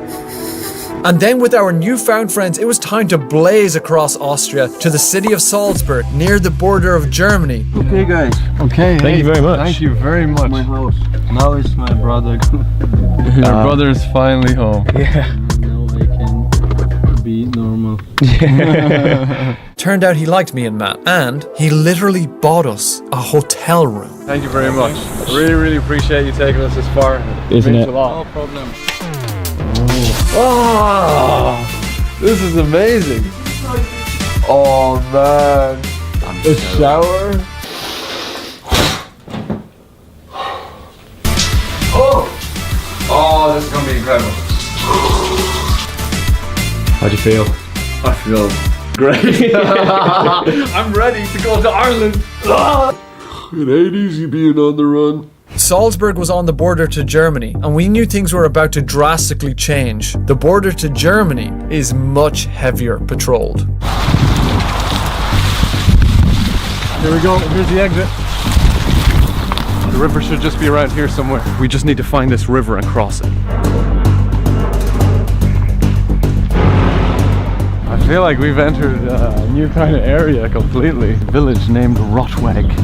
And then with our newfound friends, it was time to blaze across Austria to the city of Salzburg, near the border of Germany. Okay, guys. Okay, thank you very much. Thank you very much. My house. Now it's my brother. Our brother is finally home. Yeah. Now I can be normal. Turned out he liked me and Matt, and he literally bought us a hotel room. Thank you very much. I really, really appreciate you taking us this far. Isn't means it? a lot. No problem. Oh, this is amazing. Oh man. A shower. Oh, this is gonna be incredible. How do you feel? I feel great. I'm ready to go to Ireland. It ain't easy being on the run. Salzburg was on the border to Germany, and we knew things were about to drastically change. The border to Germany is much heavier patrolled. Here we go, here's the exit. The river should just be around here somewhere. We just need to find this river and cross it. I feel like we've entered a new kind of area completely. A village named Rottweg.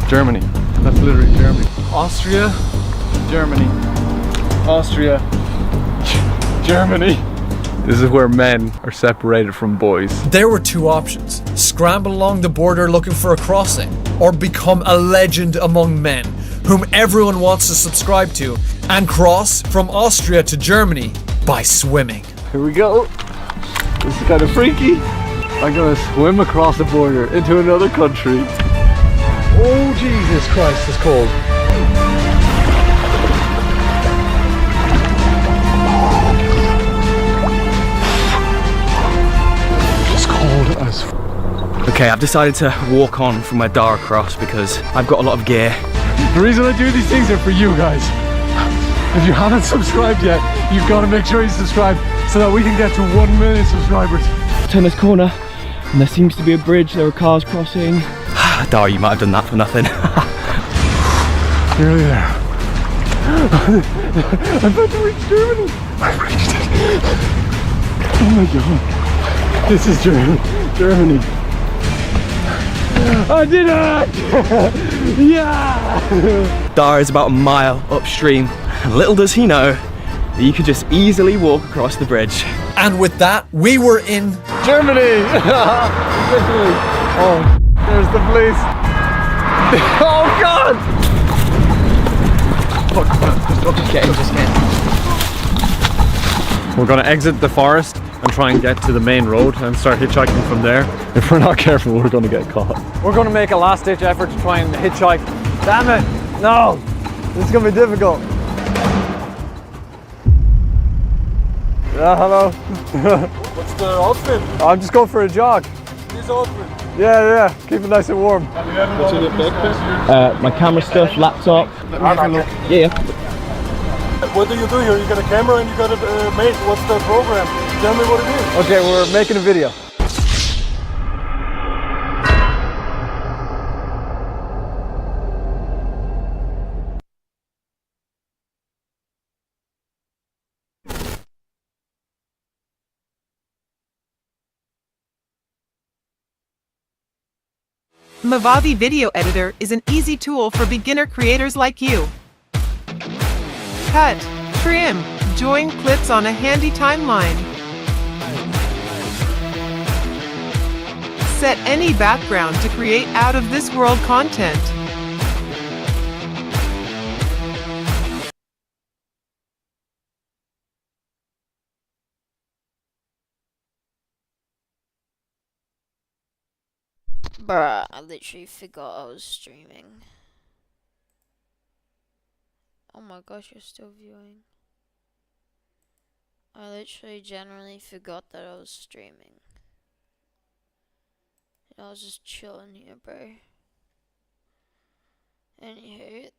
Germany. That's literally Germany. Austria, Germany. Austria, Germany. This is where men are separated from boys. There were two options: scramble along the border looking for a crossing, or become a legend among men, whom everyone wants to subscribe to, and cross from Austria to Germany by swimming. Here we go. This is kind of freaky. I'm gonna swim across the border into another country. Oh Jesus Christ, it's cold. It's cold as Okay, I've decided to walk on from where Dara crossed because I've got a lot of gear. The reason I do these things are for you guys. If you haven't subscribed yet, you've got to make sure you subscribe so that we can get to 1 million subscribers. Turn this corner and there seems to be a bridge, there are cars crossing. Dara, you might have done that for nothing. Nearly there. I'm about to reach Germany. I've reached it. Oh my god. This is Germany. I did it! Yeah! Dara is about a mile upstream. And little does he know that you could just easily walk across the bridge. And with that, we were in Germany! Officially. Oh, there's the police. Oh god! We're gonna exit the forest and try and get to the main road and start hitchhiking from there. If we're not careful, we're gonna get caught. We're gonna make a last-ditch effort to try and hitchhike. Damn it! No! This is gonna be difficult. Yeah, hello. What's the outfit? I'm just going for a jog. This outfit. Yeah, keep it nice and warm. What's in your backpack? My camera stuff, laptop. Let me have a look. Yeah. What do you do here? You got a camera and you got a mate. What's the program? Tell me what it is. Okay, we're making a video. Movavi Video Editor is an easy tool for beginner creators like you. Cut, trim, join clips on a handy timeline. set any background to create out-of-this-world content. Bruh, I literally forgot I was streaming. Oh my gosh, you're still viewing. I literally genuinely forgot that I was streaming. I was just chilling here, bro. Anywho,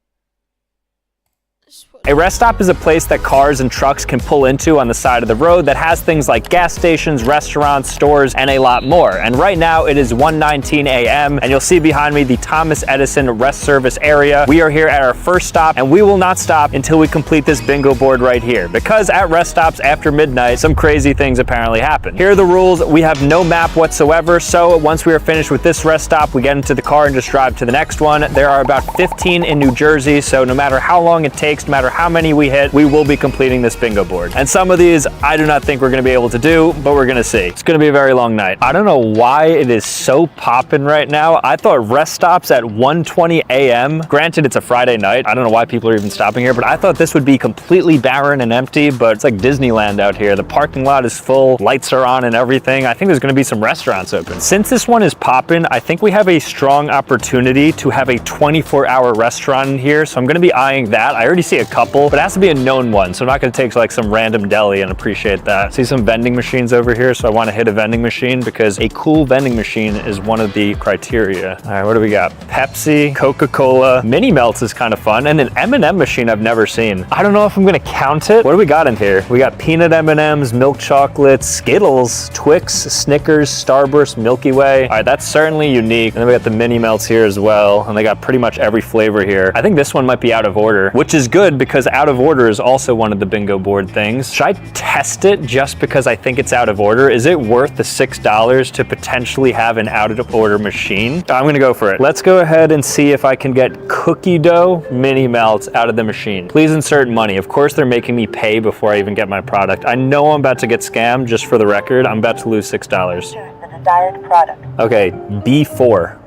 a rest stop is a place that cars and trucks can pull into on the side of the road that has things like gas stations, restaurants, stores, and a lot more. And right now it is 1:19 a.m. and you'll see behind me the Thomas Edison Rest Service area. We are here at our first stop and we will not stop until we complete this bingo board right here, because at rest stops after midnight, some crazy things apparently happen. Here are the rules. We have no map whatsoever, so once we are finished with this rest stop, we get into the car and just drive to the next one. There are about 15 in New Jersey, so no matter how long it takes, no matter how many we hit, we will be completing this bingo board. And some of these I do not think we're going to be able to do, but we're going to see. It's going to be a very long night. I don't know why it is so poppin' right now. I thought rest stops at 1:20 a.m. Granted, it's a Friday night. I don't know why people are even stopping here, but I thought this would be completely barren and empty, but it's like Disneyland out here. The parking lot is full, lights are on and everything. I think there's going to be some restaurants open. Since this one is poppin', I think we have a strong opportunity to have a 24-hour restaurant in here, so I'm going to be eyeing that. I already see a couple, but it has to be a known one, so I'm not going to take like some random deli and appreciate that. See some vending machines over here, so I want to hit a vending machine because a cool vending machine is one of the criteria. All right, what do we got? Pepsi, Coca-Cola, mini melts is kind of fun, and an M&M machine I've never seen. I don't know if I'm going to count it. What do we got in here? We got peanut M&Ms, milk chocolates, Skittles, Twix, Snickers, Starburst, Milky Way. All right, that's certainly unique. And then we got the mini melts here as well, and they got pretty much every flavor here. I think this one might be out of order, which is good because out of order is also one of the bingo board things. Should I test it just because I think it's out of order? Is it worth the $6 to potentially have an out of order machine? I'm gonna go for it. Let's go ahead and see if I can get cookie dough mini melts out of the machine. Please insert money. Of course they're making me pay before I even get my product. I know I'm about to get scammed, just for the record. I'm about to lose $6. Choose the desired product. Okay, B4.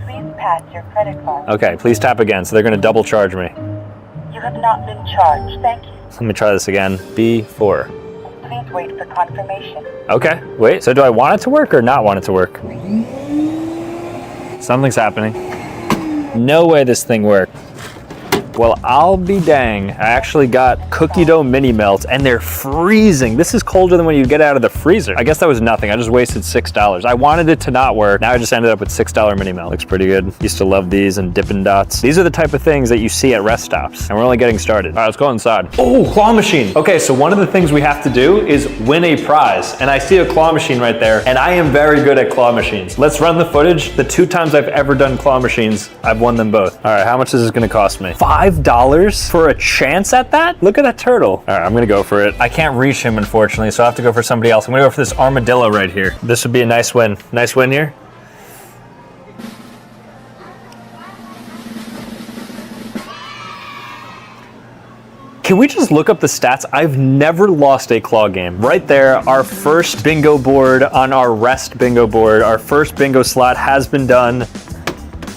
Please pass your credit card. Okay, please tap again, so they're gonna double charge me. You have not been charged. Thank you. Let me try this again. B4. Please wait for confirmation. Okay, wait. So do I want it to work or not want it to work? Something's happening. No way this thing worked. Well, I'll be dang. I actually got cookie dough mini melts and they're freezing. This is colder than when you get out of the freezer. I guess that was nothing. I just wasted $6. I wanted it to not work. Now I just ended up with $6 mini melt. Looks pretty good. Used to love these and Dippin' Dots. These are the type of things that you see at rest stops, and we're only getting started. All right, let's go inside. Oh, claw machine. Okay, so one of the things we have to do is win a prize, and I see a claw machine right there, and I am very good at claw machines. Let's run the footage. The 2 times I've ever done claw machines, I've won them both. All right, how much is this gonna cost me? $5 for a chance at that? Look at that turtle. All right, I'm gonna go for it. I can't reach him, unfortunately, so I have to go for somebody else. I'm gonna go for this armadillo right here. This would be a nice win. Nice win here. Can we just look up the stats? I've never lost a claw game. Right there, our first bingo board on our rest bingo board. Our first bingo slot has been done.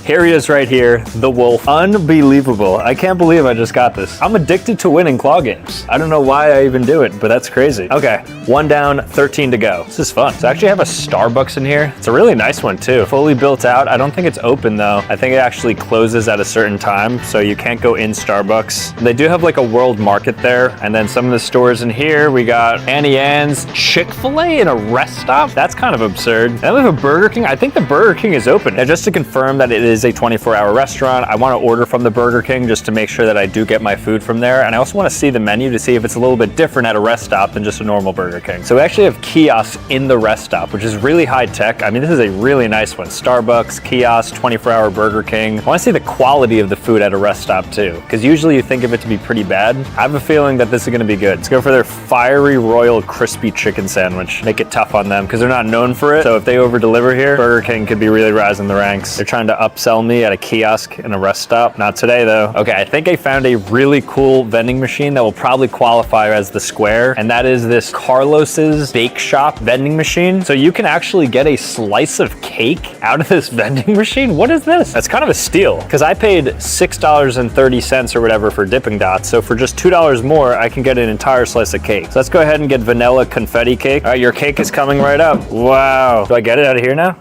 Here he is right here, the wolf. Unbelievable. I can't believe I just got this. I'm addicted to winning claw games. I don't know why I even do it, but that's crazy. Okay, 1 down, 13 to go. This is fun. So I actually have a Starbucks in here. It's a really nice one too. Fully built out. I don't think it's open though. I think it actually closes at a certain time, so you can't go in Starbucks. They do have like a world market there, and then some of the stores in here, we got Annie Ann's, Chick-fil-A in a rest stop? That's kind of absurd. And we have a Burger King. I think the Burger King is open. Now, just to confirm that it is a 24-hour restaurant, I want to order from the Burger King just to make sure that I do get my food from there. And I also want to see the menu to see if it's a little bit different at a rest stop than just a normal Burger King. So we actually have kiosks in the rest stop, which is really high tech. I mean, this is a really nice one. Starbucks, kiosk, 24-hour Burger King. I want to see the quality of the food at a rest stop too, because usually you think of it to be pretty bad. I have a feeling that this is going to be good. Let's go for their fiery royal crispy chicken sandwich. Make it tough on them because they're not known for it. So if they over deliver here, Burger King could be really rising the ranks. They're trying to up upsell me at a kiosk in a rest stop. Not today though. Okay, I think I found a really cool vending machine that will probably qualify as the square, and that is this Carlos's Bake Shop vending machine. So you can actually get a slice of cake out of this vending machine. What is this? That's kind of a steal, because I paid $6.30 or whatever for Dippin' Dots. So for just $2 more, I can get an entire slice of cake. So let's go ahead and get vanilla confetti cake. All right, your cake is coming right up. Wow. Do I get it out of here now?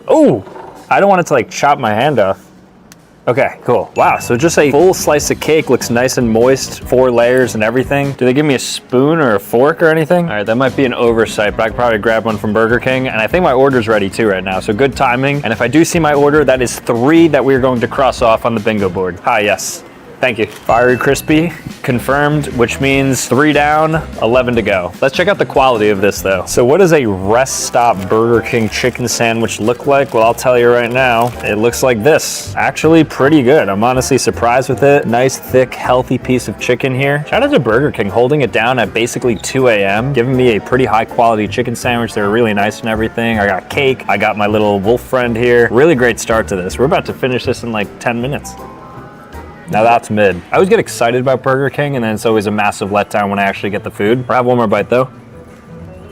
Oh, I don't want it to like chop my hand off. Okay, cool. Wow, so just a full slice of cake, looks nice and moist, 4 layers and everything. Do they give me a spoon or a fork or anything? All right, that might be an oversight, but I could probably grab one from Burger King. And I think my order's ready too right now, so good timing. And if I do see my order, that is 3 that we're going to cross off on the bingo board. Hi, yes. Thank you. Fiery crispy, confirmed, which means 3 down, 11 to go. Let's check out the quality of this though. So what does a rest stop Burger King chicken sandwich look like? Well, I'll tell you right now, it looks like this. Actually pretty good. I'm honestly surprised with it. Nice, thick, healthy piece of chicken here. Shout out to Burger King holding it down at basically 2 a.m., giving me a pretty high quality chicken sandwich. They're really nice and everything. I got cake. I got my little wolf friend here. Really great start to this. We're about to finish this in like 10 minutes. Now that's mid. I always get excited about Burger King, and then it's always a massive letdown when I actually get the food. I'll have one more bite though.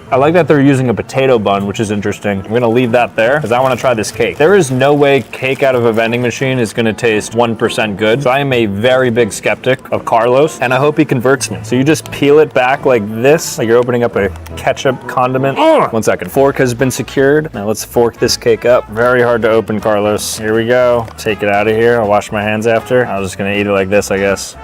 I like that they're using a potato bun, which is interesting. I'm gonna leave that there because I wanna try this cake. There is no way cake out of a vending machine is gonna taste 1% good. So I am a very big skeptic of Carlos, and I hope he converts me. So you just peel it back like this, like you're opening up a ketchup condiment. One second, fork has been secured. Now let's fork this cake up. Very hard to open, Carlos. Here we go. Take it out of here. I'll wash my hands after. I'm just gonna eat it like this, I guess.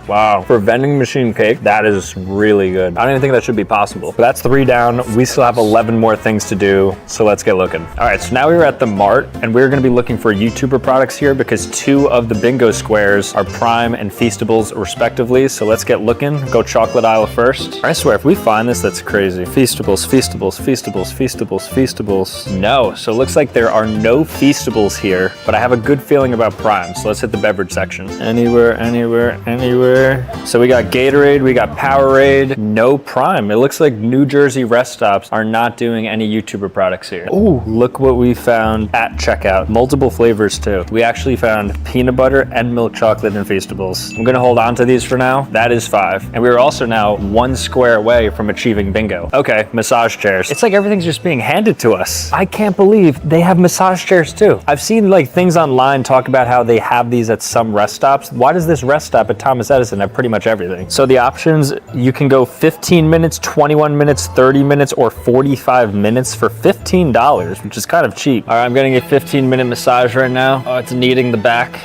Wow, for vending machine cake, that is really good. I don't even think that should be possible. But that's 3 down. We still have 11 more things to do, so let's get looking. All right, so now we're at the Mart, and we're gonna be looking for YouTuber products here because 2 of the bingo squares are Prime and Feastables respectively. So let's get looking. Go chocolate aisle first. I swear, if we find this, that's crazy. Feastables, Feastables, Feastables, Feastables, Feastables. No, so it looks like there are no Feastables here, but I have a good feeling about Prime. So let's hit the beverage section. Anywhere, anywhere, anywhere. So we got Gatorade, we got Powerade, no Prime. It looks like New Jersey rest stops are not doing any YouTuber products here. Ooh, look what we found at checkout. Multiple flavors too. We actually found peanut butter and milk chocolate and Feastables. I'm gonna hold on to these for now. That is 5. And we are also now 1 square away from achieving bingo. Okay, massage chairs. It's like everything's just being handed to us. I can't believe they have massage chairs too. I've seen like things online talk about how they have these at some rest stops. Why does this rest stop at Thomas Edison have pretty much everything? So the options, you can go 15 minutes, 21 minutes, 30 minutes, or 45 minutes for $15, which is kind of cheap. All right, I'm getting a 15-minute massage right now. Oh, it's kneading the back.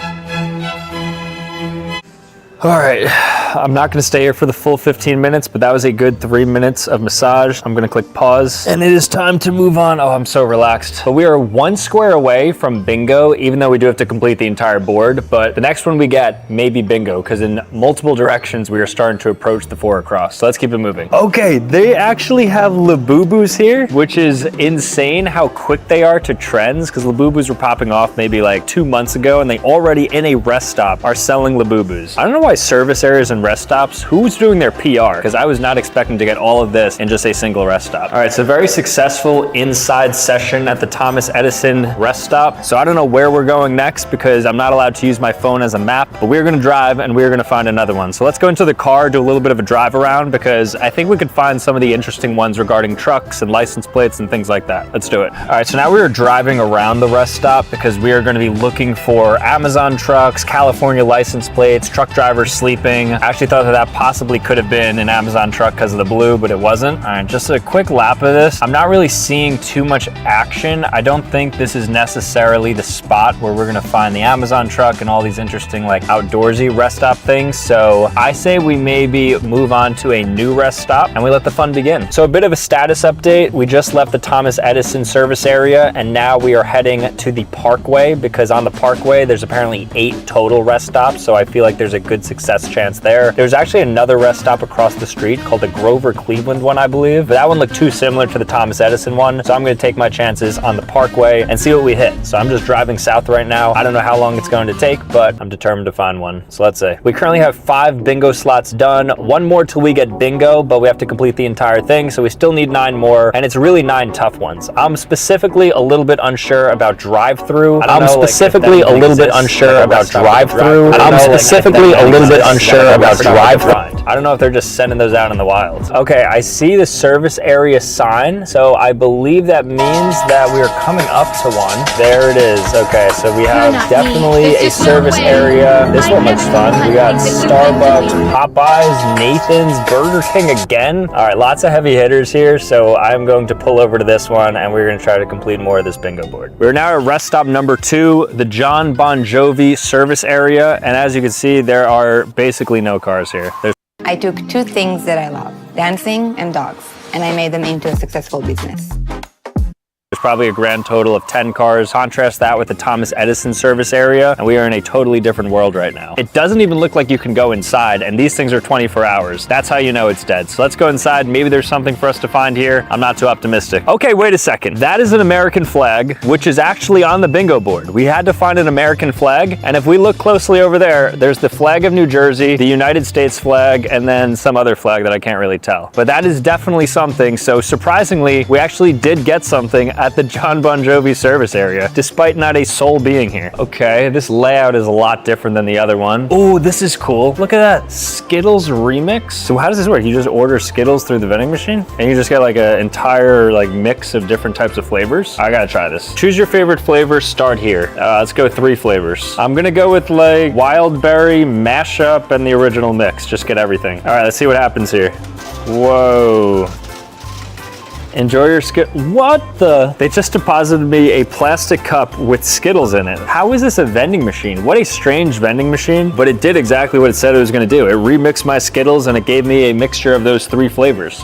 All right, I'm not gonna stay here for the full 15 minutes, but that was a good 3 minutes of massage. I'm gonna click pause, and it is time to move on. Oh, I'm so relaxed. But we are 1 square away from bingo, even though we do have to complete the entire board, but the next one we get may be bingo, because in multiple directions, we are starting to approach the 4 across. So let's keep it moving. Okay, they actually have Labubus here, which is insane how quick they are to trends, because Labubus were popping off maybe like 2 months ago, and they already in a rest stop are selling Labubus. I don't know why service areas and rest stops, who's doing their PR? Because I was not expecting to get all of this in just a single rest stop. All right, so very successful inside session at the Thomas Edison rest stop. So I don't know where we're going next because I'm not allowed to use my phone as a map, but we're gonna drive and we're gonna find another one. So let's go into the car, do a little bit of a drive around because I think we could find some of the interesting ones regarding trucks and license plates and things like that. Let's do it. All right, so now we are driving around the rest stop because we are gonna be looking for Amazon trucks, California license plates, truck drivers sleeping. I actually thought that possibly could have been an Amazon truck because of the blue, but it wasn't. All right, just a quick lap of this. I'm not really seeing too much action. I don't think this is necessarily the spot where we're gonna find the Amazon truck and all these interesting like outdoorsy rest stop things. So I say we maybe move on to a new rest stop and we let the fun begin. So a bit of a status update. We just left the Thomas Edison service area and now we are heading to the Parkway because on the Parkway, there's apparently 8 total rest stops. So I feel like there's a good success chance there. There's actually another rest stop across the street called the Grover Cleveland one, I believe. But that one looked too similar to the Thomas Edison one. So I'm gonna take my chances on the Parkway and see what we hit. So I'm just driving south right now. I don't know how long it's going to take, but I'm determined to find one. So let's see. We currently have 5 bingo slots done. One more till we get bingo, but we have to complete the entire thing. So we still need 9 more, and it's really 9 tough ones. I'm specifically a little bit unsure about drive-through. I'm specifically a little bit unsure about drive-through. I'm specifically a little bit unsure about drive-through. I don't know if they're just sending those out in the wild. Okay, I see the service area sign, so I believe that means that we are coming up to one. There it is. Okay, so we have definitely a service area. This one looks fun. We got Starbucks, Popeyes, Nathan's, Burger King again. All right, lots of heavy hitters here, so I'm going to pull over to this one, and we're going to try to complete more of this bingo board. We're now at rest stop number 2, the John Bon Jovi service area, and as you can see, there are basically no cars here. I took 2 things that I love, dancing and dogs, and I made them into a successful business. There's probably a grand total of 10 cars. Contrast that with the Thomas Edison service area, and we are in a totally different world right now. It doesn't even look like you can go inside, and these things are 24 hours. That's how you know it's dead. So let's go inside. Maybe there's something for us to find here. I'm not too optimistic. Okay, wait a second. That is an American flag, which is actually on the bingo board. We had to find an American flag, and if we look closely over there, there's the flag of New Jersey, the United States flag, and then some other flag that I can't really tell. But that is definitely something. So surprisingly, we actually did get something at the John Bon Jovi service area, despite not a soul being here. Okay, this layout is a lot different than the other one. Oh, this is cool. Look at that, Skittles remix. So how does this work? You just order Skittles through the vending machine, and you just get like an entire like mix of different types of flavors? I gotta try this. Choose your favorite flavor, start here. Let's go 3 flavors. I'm gonna go with like wild berry, mashup, and the original mix. Just get everything. All right, let's see what happens here. Whoa. Enjoy your What the? They just deposited me a plastic cup with Skittles in it. How is this a vending machine? What a strange vending machine, but it did exactly what it said it was gonna do. It remixed my Skittles and it gave me a mixture of those 3 flavors.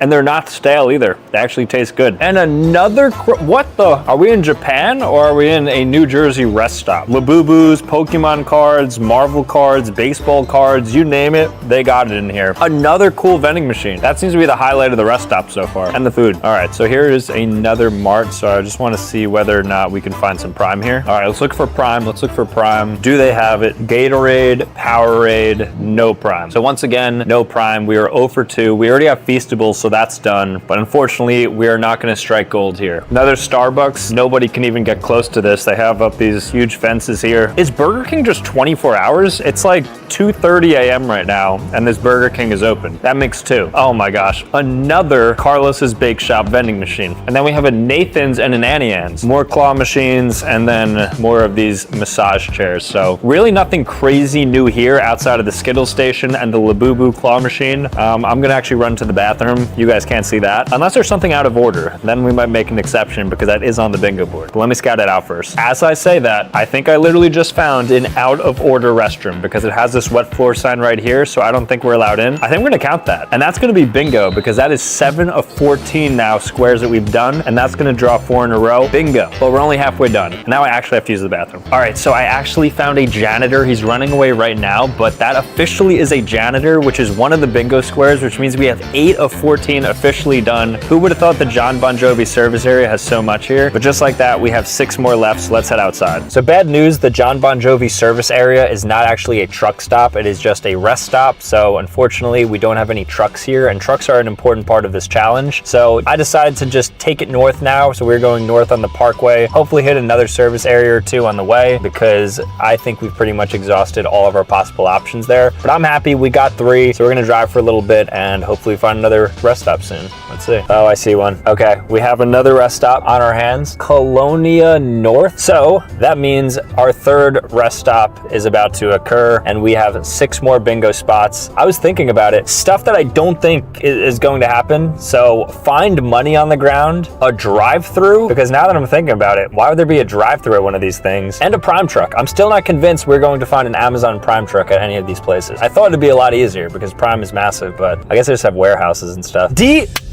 And they're not stale either. They actually taste good. And another, what the? Are we in Japan or are we in a New Jersey rest stop? Labubus, Pokemon cards, Marvel cards, baseball cards, you name it, they got it in here. Another cool vending machine. That seems to be the highlight of the rest stop so far. And the food. All right, so here is another mart. So I just wanna see whether or not we can find some Prime here. All right, let's look for Prime. Let's look for Prime. Do they have it? Gatorade, Powerade, no Prime. So once again, no Prime. We are 0 for 2. We already have Feastables, so that's done, but unfortunately we are not going to strike gold here. Another Starbucks, nobody can even get close to this. They have up these huge fences here. Is Burger King just 24 hours? It's like 2:30 a.m. right now and this Burger King is open. That makes 2. Oh my gosh. Another Carlos's Bake Shop vending machine. And then we have a Nathan's and an Annie Ann's. More claw machines and then more of these massage chairs. So really nothing crazy new here outside of the Skittles station and the Labubu claw machine. I'm going to actually run to the bathroom. You guys can't see that. Unless there's something out of order, then we might make an exception because that is on the bingo board. But let me scout it out first. As I say that, I think I literally just found an out of order restroom because it has this wet floor sign right here, so I don't think we're allowed in. I think we're gonna count that. And that's gonna be bingo because that is 7 of 14 now squares that we've done, and that's gonna draw 4 in a row. Bingo. But we're only halfway done. Now I actually have to use the bathroom. All right, so I actually found a janitor. He's running away right now, but that officially is a janitor, which is one of the bingo squares, which means we have 8 of 14 officially done. Who would have thought the John Bon Jovi service area has so much here? But just like that, we have 6 more left, so let's head outside. So bad news, the John Bon Jovi service area is not actually a truck stop. It is just a rest stop. So unfortunately, we don't have any trucks here, and trucks are an important part of this challenge. So I decided to just take it north now. So we're going north on the Parkway, hopefully hit another service area or 2 on the way, because I think we've pretty much exhausted all of our possible options there. But I'm happy we got 3, so we're gonna drive for a little bit and hopefully find another rest stop soon. Let's see. Oh, I see one. Okay, we have another rest stop on our hands. Colonia North. So that means our 3rd rest stop is about to occur, and we have 6 more bingo spots. I was thinking about it. Stuff that I don't think is going to happen. So find money on the ground, a drive-through, because now that I'm thinking about it, why would there be a drive-through at one of these things? And a Prime truck. I'm still not convinced we're going to find an Amazon Prime truck at any of these places. I thought it'd be a lot easier because Prime is massive, but I guess they just have warehouses and stuff.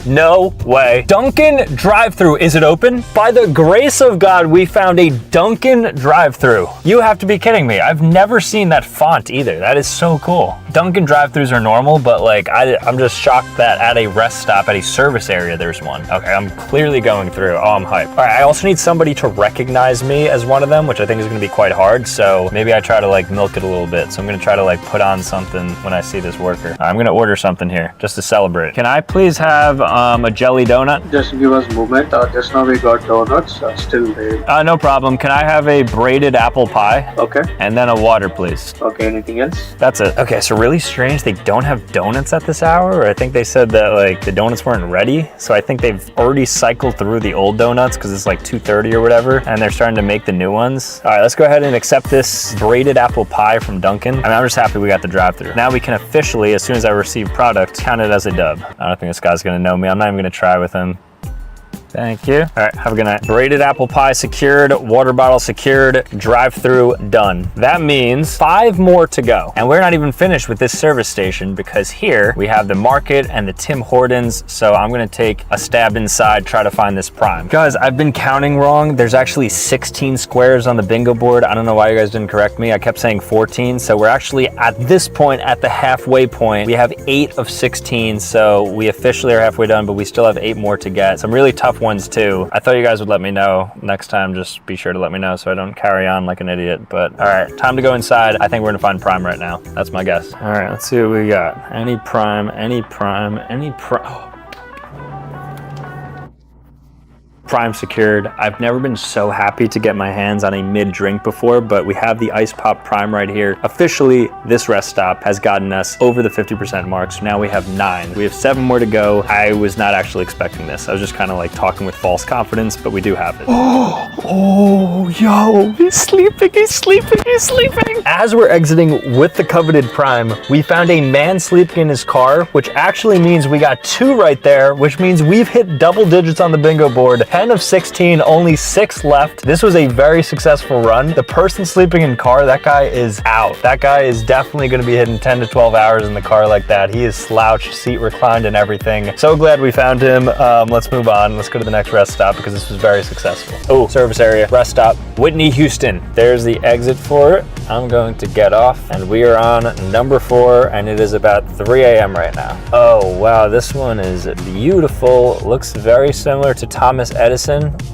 No way. Dunkin' drive-through, is it open? By the grace of God, we found a Dunkin' drive-through. You have to be kidding me. I've never seen that font either. either. That is so cool. Dunkin' drive-thrus are normal, but like I'm just shocked that at a rest stop, at a service area, there's one. Okay, I'm clearly going through. Oh, I'm hyped. All right, I also need somebody to recognize me as one of them, which I think is gonna be quite hard. So maybe I try to like milk it a little bit. So I'm gonna try to like put on something when I see this worker. I'm gonna order something here just to celebrate. Can I please have a jelly donut? Just give us a moment. Just now we got donuts still there. No problem. Can I have a braided apple pie? Okay. And then a water, please. Okay, anything else? That's it. Okay, so really strange they don't have donuts at this hour. I think they said that like the donuts weren't ready. So I think they've already cycled through the old donuts because it's like 2:30 or whatever. And they're starting to make the new ones. All right, let's go ahead and accept this braided apple pie from Dunkin'. I mean, I'm just happy we got the drive-thru. Now we can officially, as soon as I receive product, count it as a dub. I don't think this guy's gonna know me. I'm not even gonna try with him. Thank you. All right, have a good night. Braided apple pie secured, water bottle secured, drive-through done. That means 5 more to go. And we're not even finished with this service station because here we have the market and the Tim Hortons. So I'm gonna take a stab inside, try to find this prime. Guys, I've been counting wrong. There's actually 16 squares on the bingo board. I don't know why you guys didn't correct me. I kept saying 14. So we're actually at this point, at the halfway point, we have 8 of 16. So we officially are halfway done, but we still have 8 more to get. Some really tough ones too. I thought you guys would let me know. Next time, just be sure to let me know so I don't carry on like an idiot. But all right, time to go inside. I think we're gonna find prime right now. That's my guess. All right, let's see what we got. Any prime, any prime, any prime. Oh. Prime secured. I've never been so happy to get my hands on a mid-drink before, but we have the Ice Pop Prime right here. Officially, this rest stop has gotten us over the 50% mark, so now we have 9. We have 7 more to go. I was not actually expecting this. I was just kind of like talking with false confidence, but we do have it. Oh, yo, he's sleeping, he's sleeping, he's sleeping. As we're exiting with the coveted Prime, we found a man sleeping in his car, which actually means we got 2 right there, which means we've hit double digits on the bingo board. 10 of 16, only 6 left. This was a very successful run. The person sleeping in car, that guy is out. That guy is definitely gonna be hitting 10 to 12 hours in the car like that. He is slouched, seat reclined and everything. So glad we found him. Let's move on. Let's go to the next rest stop because this was very successful. Oh, service area, rest stop, Whitney, Houston. There's the exit for it. I'm going to get off and we are on number 4 and it is about 3 a.m. right now. Oh, wow, this one is beautiful. Looks very similar to Thomas Edison.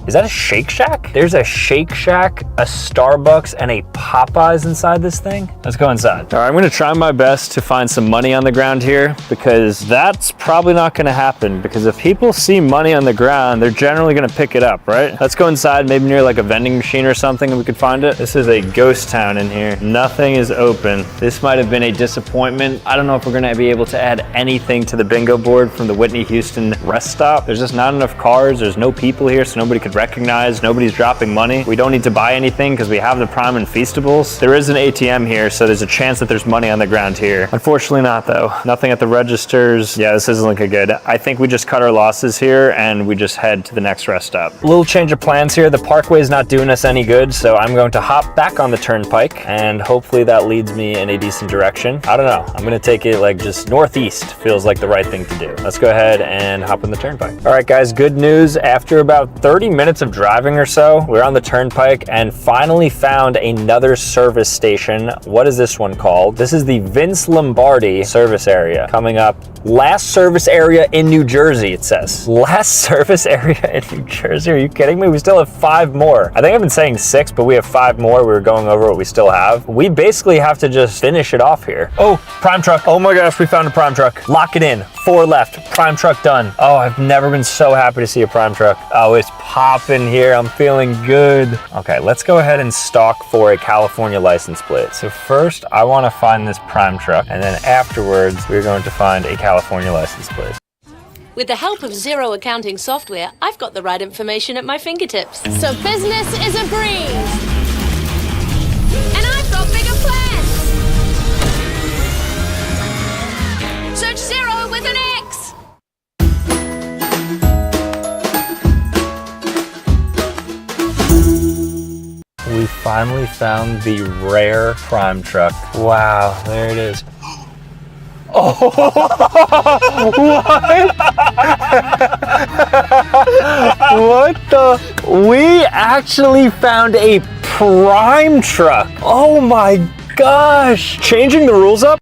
Is that a Shake Shack? There's a Shake Shack, a Starbucks, and a Popeyes inside this thing. Let's go inside. All right, I'm gonna try my best to find some money on the ground here because that's probably not gonna happen because if people see money on the ground, they're generally gonna pick it up, right? Let's go inside, maybe near like a vending machine or something and we could find it. This is a ghost town in here. Nothing is open. This might have been a disappointment. I don't know if we're gonna be able to add anything to the bingo board from the Whitney Houston rest stop. There's just not enough cars. There's no people here, so nobody could recognize. Nobody's dropping money. We don't need to buy anything because we have the Prime and Feastables. There is an ATM here, so there's a chance that there's money on the ground here. Unfortunately not though. Nothing at the registers. Yeah, this isn't looking good. I think we just cut our losses here and we just head to the next rest stop. A little change of plans here. The parkway is not doing us any good, so I'm going to hop back on the turnpike and hopefully that leads me in a decent direction. I don't know. I'm gonna take it like just northeast. Feels like the right thing to do. Let's go ahead and hop on the turnpike. All right guys, good news. After about 30 minutes of driving or so, we're on the turnpike and finally found another service station. What is this one called? This is the Vince Lombardi service area. Coming up, last service area in New Jersey, it says. Last service area in New Jersey? Are you kidding me? We still have 5 more. I think I've been saying 6, but we have 5 more. We were going over what we still have. We basically have to just finish it off here. Oh, prime truck. Oh my gosh, we found a prime truck. Lock it in. 4 left. Prime truck done. Oh, I've never been so happy to see a prime truck. Oh, it's popping here. I'm feeling good. Okay, let's go ahead and stalk for a California license plate. So first, I want to find this prime truck, and then afterwards, we're going to find a California license plate. With the help of Zero accounting software, I've got the right information at my fingertips. So business is a breeze. And I've got bigger plans. Search Zero with an X. We finally found the rare prime truck. Wow, there it is. Oh, what? What the? We actually found a prime truck. Oh my gosh! Changing the rules up?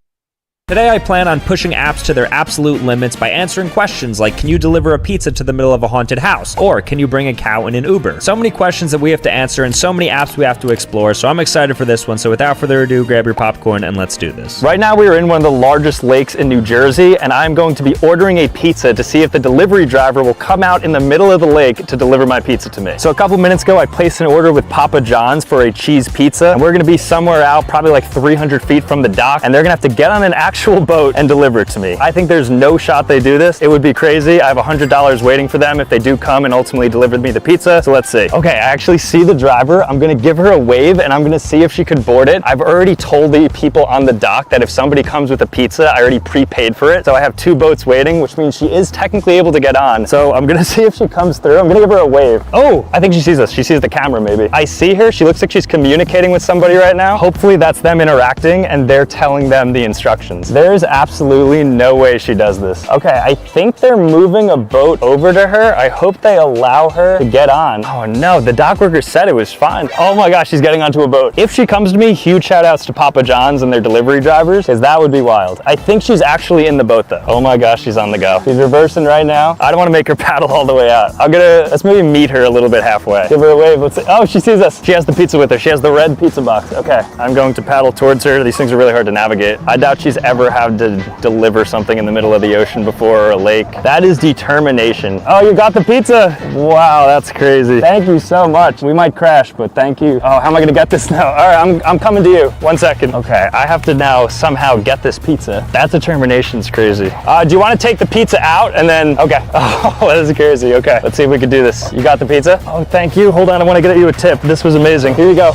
Today I plan on pushing apps to their absolute limits by answering questions like, can you deliver a pizza to the middle of a haunted house? Or can you bring a cow in an Uber? So many questions that we have to answer and so many apps we have to explore, so I'm excited for this one. So without further ado, grab your popcorn and let's do this. Right now we are in one of the largest lakes in New Jersey, and I'm going to be ordering a pizza to see if the delivery driver will come out in the middle of the lake to deliver my pizza to me. So a couple minutes ago I placed an order with Papa John's for a cheese pizza, and we're gonna be somewhere out probably like 300 feet from the dock, and they're gonna have to get on an actual boat and deliver it to me. I think there's no shot they do this. It would be crazy. I have $100 waiting for them if they do come and ultimately deliver me the pizza. So let's see. Okay, I actually see the driver. I'm gonna give her a wave and I'm gonna see if she could board it. I've already told the people on the dock that if somebody comes with a pizza, I already prepaid for it. So I have 2 boats waiting, which means she is technically able to get on. So I'm gonna see if she comes through. I'm gonna give her a wave. Oh, I think she sees us. She sees the camera maybe. I see her. She looks like she's communicating with somebody right now. Hopefully that's them interacting and they're telling them the instructions. There's absolutely no way she does this. Okay, I think they're moving a boat over to her. I hope they allow her to get on. Oh no, the dock worker said it was fine. Oh my gosh, she's getting onto a boat. If she comes to me, huge shout outs to Papa John's and their delivery drivers, because that would be wild. I think she's actually in the boat though. Oh my gosh, she's on the go. She's reversing right now. I don't want to make her paddle all the way out. Let's maybe meet her a little bit halfway. Give her a wave. Let's see. Oh, she sees us. She has the pizza with her. She has the red pizza box. Okay, I'm going to paddle towards her. These things are really hard to navigate. I doubt she's ever had to deliver something in the middle of the ocean before, or a lake. That is determination. Oh, you got the pizza. Wow, that's crazy. Thank you so much. We might crash, but thank you. Oh, how am I gonna get this now? All right, I'm coming to you. 1 second. Okay, I have to now somehow get this pizza. That determination's crazy. Do you want to take the pizza out and then, okay. Oh, that is crazy. Okay, let's see if we can do this. You got the pizza? Oh, thank you. Hold on, I want to get you a tip. This was amazing. Here you go.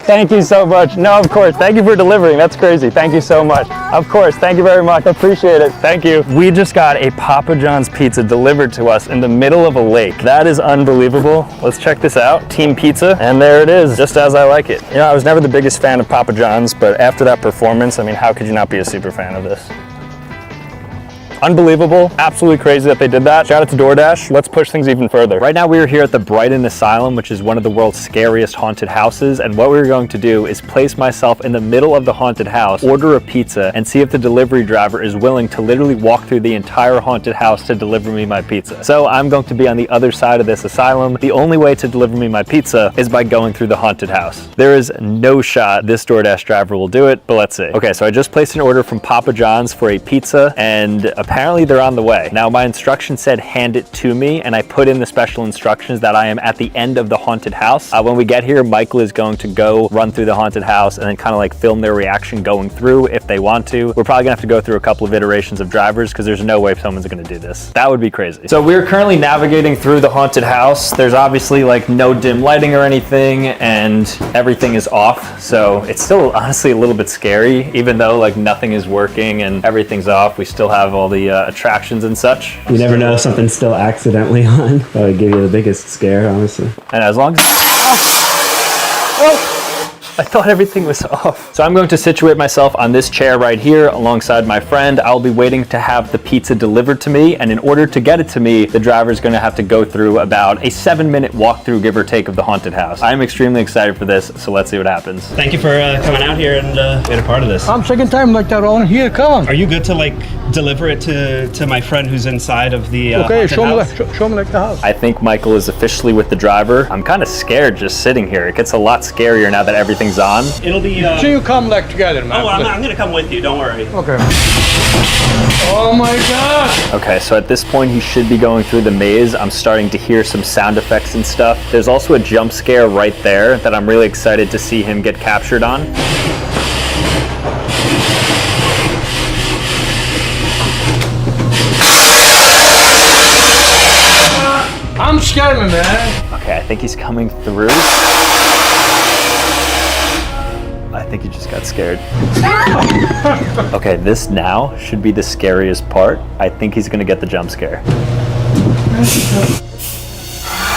Thank you so much. No, of course. Thank you for delivering. That's crazy. Thank you so much. Of course. Thank you very much. Appreciate it. Thank you. We just got a Papa John's pizza delivered to us in the middle of a lake. That is unbelievable. Let's check this out. Team Pizza. And there it is, just as I like it. You know, I was never the biggest fan of Papa John's, but after that performance, I mean, how could you not be a super fan of this? Unbelievable, absolutely crazy that they did that. Shout out to DoorDash. Let's push things even further. Right now we are here at the Brighton Asylum, which is one of the world's scariest haunted houses. And what we're going to do is place myself in the middle of the haunted house, order a pizza, and see if the delivery driver is willing to literally walk through the entire haunted house to deliver me my pizza. So I'm going to be on the other side of this asylum. The only way to deliver me my pizza is by going through the haunted house. There is no shot this DoorDash driver will do it, but let's see. Okay, so I just placed an order from Papa John's for a pizza, and apparently they're on the way. Now my instructions said hand it to me, and I put in the special instructions that I am at the end of the haunted house. When we get here, Michael is going to go run through the haunted house and then kind of like film their reaction going through if they want to. We're probably gonna have to go through a couple of iterations of drivers because there's no way someone's gonna do this. That would be crazy. So we're currently navigating through the haunted house. There's obviously like no dim lighting or anything, and everything is off. So it's still honestly a little bit scary, even though like nothing is working and everything's off. We still have all the attractions and such. You never know if something's still accidentally on. That would give you the biggest scare, honestly. And as long as... Oh! I thought everything was off. So I'm going to situate myself on this chair right here alongside my friend. I'll be waiting to have the pizza delivered to me, and in order to get it to me, the driver is going to have to go through about a 7-minute walkthrough, give or take, of the haunted house. I'm extremely excited for this, so let's see what happens. Thank you for coming out here and being a part of this. I'm second time like that on here, come on. Are you good to like deliver it to my friend who's inside of the okay, show me house? The house. I think Michael is officially with the driver. I'm kind of scared just sitting here. It gets a lot scarier now that everything's on. It'll be... So you come like together, man. Oh, I'm gonna come with you, don't worry. Okay. Oh my God! Okay, so at this point he should be going through the maze. I'm starting to hear some sound effects and stuff. There's also a jump scare right there that I'm really excited to see him get captured on. I'm scared, man. Okay, I think he's coming through. I think he just got scared. Okay, this now should be the scariest part. I think he's gonna get the jump scare.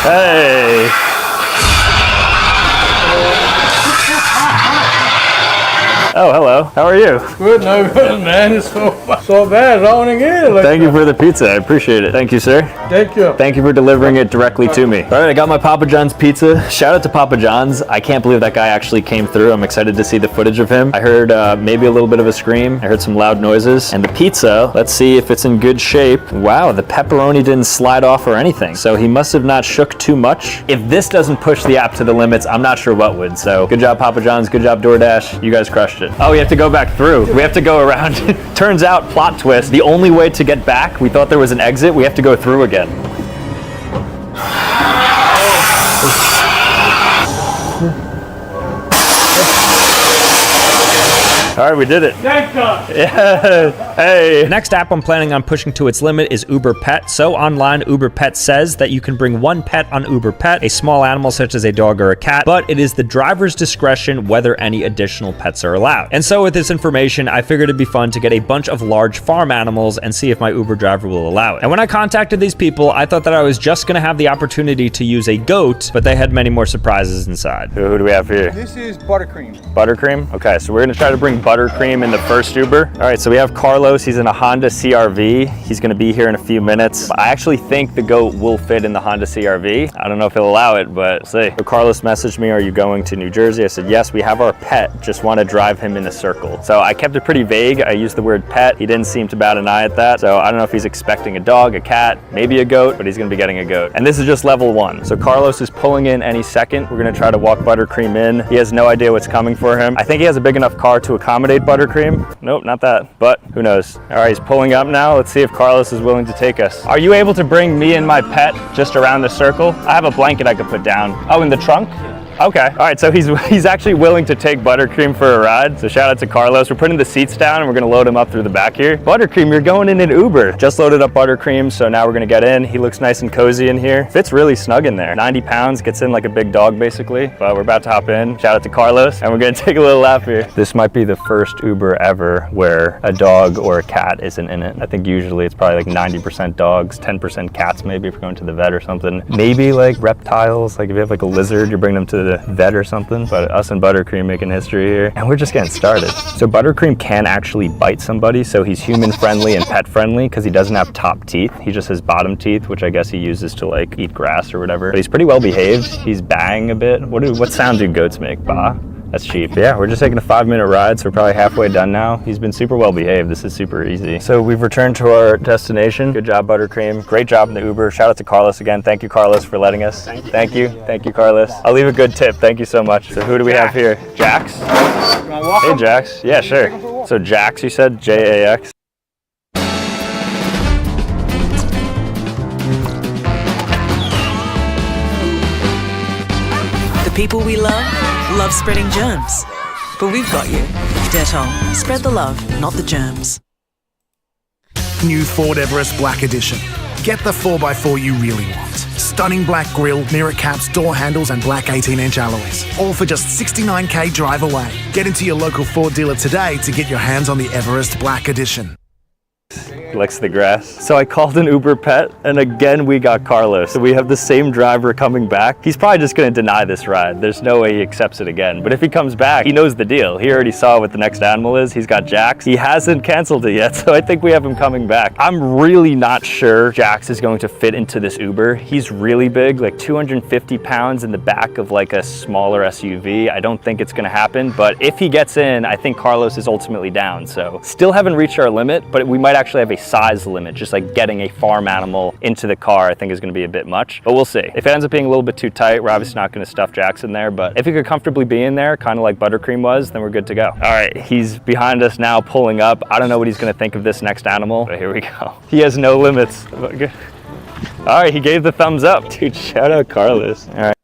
Hey! Oh, hello. How are you? Good, no good, man. It's so bad. I want to get it. Like Thank you for the pizza. I appreciate it. Thank you, sir. Thank you. Thank you for delivering it directly to me. All right, I got my Papa John's pizza. Shout out to Papa John's. I can't believe that guy actually came through. I'm excited to see the footage of him. I heard maybe a little bit of a scream. I heard some loud noises. And the pizza, let's see if it's in good shape. Wow, the pepperoni didn't slide off or anything. So he must have not shook too much. If this doesn't push the app to the limits, I'm not sure what would. So good job, Papa John's. Good job, DoorDash. You guys crushed it. Oh, we have to go back through. We have to go around. Turns out, plot twist, the only way to get back, we thought there was an exit, we have to go through again. All right, we did it. Thank God. Yeah. Hey. Next app I'm planning on pushing to its limit is Uber Pet. So online, Uber Pet says that you can bring one pet on Uber Pet, a small animal such as a dog or a cat, but it is the driver's discretion whether any additional pets are allowed. And so with this information, I figured it'd be fun to get a bunch of large farm animals and see if my Uber driver will allow it. And when I contacted these people, I thought that I was just gonna have the opportunity to use a goat, but they had many more surprises inside. Who do we have here? This is buttercream. Buttercream? Okay, so we're gonna try to bring buttercream in the first Uber. All right, so we have Carlos. He's in a Honda CR-V. He's gonna be here in a few minutes. I actually think the goat will fit in the Honda CR-V. I don't know if he'll allow it, but we'll see. So Carlos messaged me, are you going to New Jersey? I said, yes, we have our pet, just wanna drive him in a circle. So I kept it pretty vague. I used the word pet. He didn't seem to bat an eye at that. So I don't know if he's expecting a dog, a cat, maybe a goat, but he's gonna be getting a goat. And this is just level 1. So Carlos is pulling in any second. We're gonna try to walk Buttercream in. He has no idea what's coming for him. I think he has a big enough car to accommodate Buttercream. Nope, not that, but who knows. All right, he's pulling up now. Let's see if Carlos is willing to take us. Are you able to bring me and my pet just around the circle? I have a blanket I could put down. Oh, in the trunk? Okay. All right, so he's actually willing to take Buttercream for a ride. So shout out to Carlos. We're putting the seats down and we're gonna load him up through the back here. Buttercream, you're going in an Uber. Just loaded up Buttercream, so now we're gonna get in. He looks nice and cozy in here. Fits really snug in there. 90 pounds, gets in like a big dog basically. But we're about to hop in. Shout out to Carlos, and we're gonna take a little lap here. This might be the first Uber ever where a dog or a cat isn't in it. I think usually it's probably like 90% dogs, 10% cats maybe if you're going to the vet or something. Maybe like reptiles, like if you have like a lizard, you bring them to the vet or something. But us and Buttercream making history here, and we're just getting started. So Buttercream can actually bite somebody, so he's human friendly and pet friendly because he doesn't have top teeth. He just has bottom teeth, which I guess he uses to like eat grass or whatever. But he's pretty well behaved. He's bang a bit. What sound do goats make? Bah? That's cheap. Yeah, we're just taking a 5-minute ride, so we're probably halfway done now. He's been super well behaved. This is super easy. So we've returned to our destination. Good job, Buttercream. Great job in the Uber. Shout out to Carlos again. Thank you, Carlos, for letting us. Thank you. Thank you, Carlos. I'll leave a good tip. Thank you so much. So who do we have here? Jax? Hey, Jax. Yeah, sure. So Jax, you said? J-A-X? The people we love spreading germs. But we've got you. Dettol. Spread the love, not the germs. New Ford Everest Black Edition. Get the 4x4 you really want. Stunning black grille, mirror caps, door handles, and black 18-inch alloys. All for just $69K drive away. Get into your local Ford dealer today to get your hands on the Everest Black Edition. Licks the grass. So I called an Uber Pet, and again we got Carlos. So we have the same driver coming back. He's probably just gonna deny this ride. There's no way he accepts it again. But if he comes back, he knows the deal. He already saw what the next animal is. He's got Jax. He hasn't canceled it yet, so I think we have him coming back. I'm really not sure Jax is going to fit into this Uber. He's really big, like 250 pounds in the back of like a smaller SUV. I don't think it's gonna happen, but if he gets in, I think Carlos is ultimately down. So still haven't reached our limit, but we might actually have a size limit. Just like getting a farm animal into the car I think is going to be a bit much, but we'll see. If it ends up being a little bit too tight, we're obviously not going to stuff Jax in there, but if he could comfortably be in there, kind of like Buttercream was, then we're good to go. All right, he's behind us now pulling up. I don't know what he's going to think of this next animal, but here we go. He has no limits. All right, he gave the thumbs up. Dude, shout out Carlos. All right.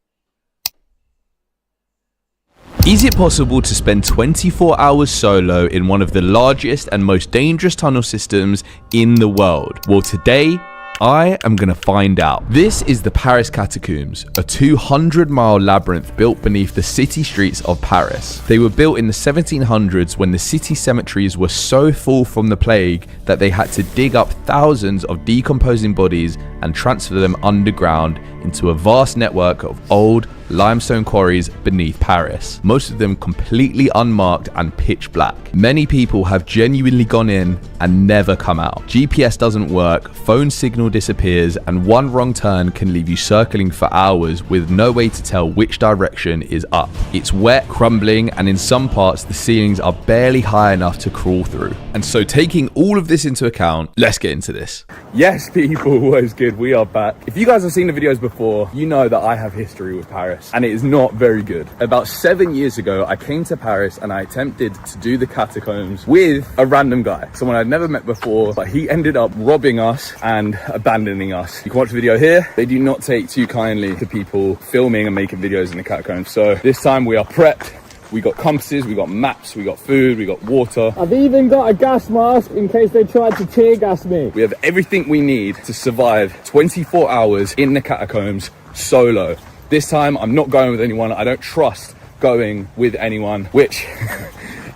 Is it possible to spend 24 hours solo in one of the largest and most dangerous tunnel systems in the world? Well, today, I am going to find out. This is the Paris Catacombs, a 200-mile labyrinth built beneath the city streets of Paris. They were built in the 1700s when the city cemeteries were so full from the plague that they had to dig up thousands of decomposing bodies and transfer them underground into a vast network of old, limestone quarries beneath Paris, most of them completely unmarked and pitch black. Many people have genuinely gone in and never come out. GPS doesn't work, phone signal disappears, and one wrong turn can leave you circling for hours with no way to tell which direction is up. It's wet, crumbling, and in some parts the ceilings are barely high enough to crawl through. And so taking all of this into account, let's get into this. Yes, people, what is good? We are back. If you guys have seen the videos before, you know that I have history with Paris, and it is not very good. About 7 years ago, I came to Paris and I attempted to do the catacombs with a random guy, someone I'd never met before, but he ended up robbing us and abandoning us. You can watch the video here. They do not take too kindly to people filming and making videos in the catacombs. So this time we are prepped. We got compasses, we got maps, we got food, we got water. I've even got a gas mask in case they tried to tear gas me. We have everything we need to survive 24 hours in the catacombs solo. This time I'm not going with anyone. I don't trust going with anyone, which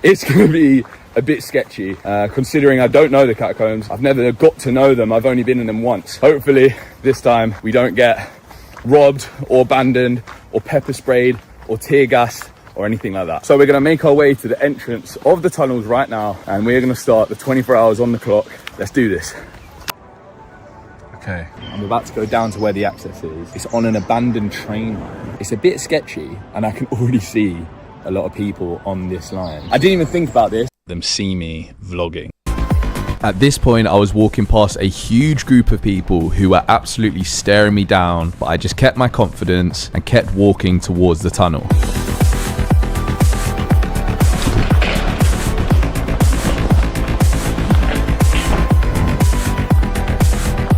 it's gonna be a bit sketchy, considering I don't know the catacombs. I've never got to know them. I've only been in them once. Hopefully this time we don't get robbed or abandoned or pepper sprayed or tear gassed or anything like that. So we're gonna make our way to the entrance of the tunnels right now, and we're gonna start the 24 hours on the clock. Let's do this. Okay, I'm about to go down to where the access is. It's on an abandoned train line. It's a bit sketchy, and I can already see a lot of people on this line. I didn't even think about this. Them see me vlogging. At this point, I was walking past a huge group of people who were absolutely staring me down, but I just kept my confidence and kept walking towards the tunnel.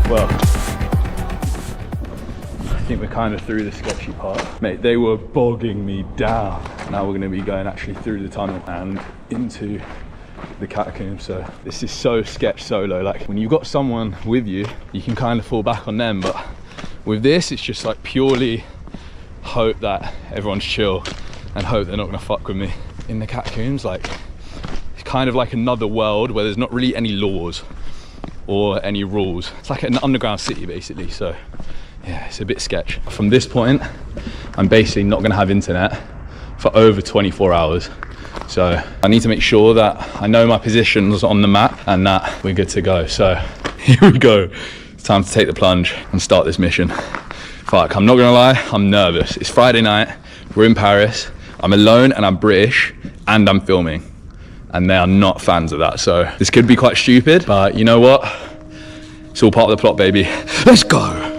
Well, I think we're kind of through the sketchy part. Mate, they were bogging me down. Now we're gonna be going actually through the tunnel and into the catacombs. So this is so sketch solo. Like when you've got someone with you, you can kind of fall back on them. But with this, it's just like purely hope that everyone's chill and hope they're not gonna fuck with me. In the catacombs, like it's kind of like another world where there's not really any laws or any rules. It's like an underground city basically. So yeah, it's a bit sketch. From this point, I'm basically not gonna have internet for over 24 hours. So I need to make sure that I know my positions on the map and that we're good to go. So here we go. It's time to take the plunge and start this mission. Fuck, I'm not gonna lie, I'm nervous. It's Friday night, we're in Paris, I'm alone and I'm British and I'm filming. And they are not fans of that. So this could be quite stupid, but you know what? It's all part of the plot, baby. Let's go.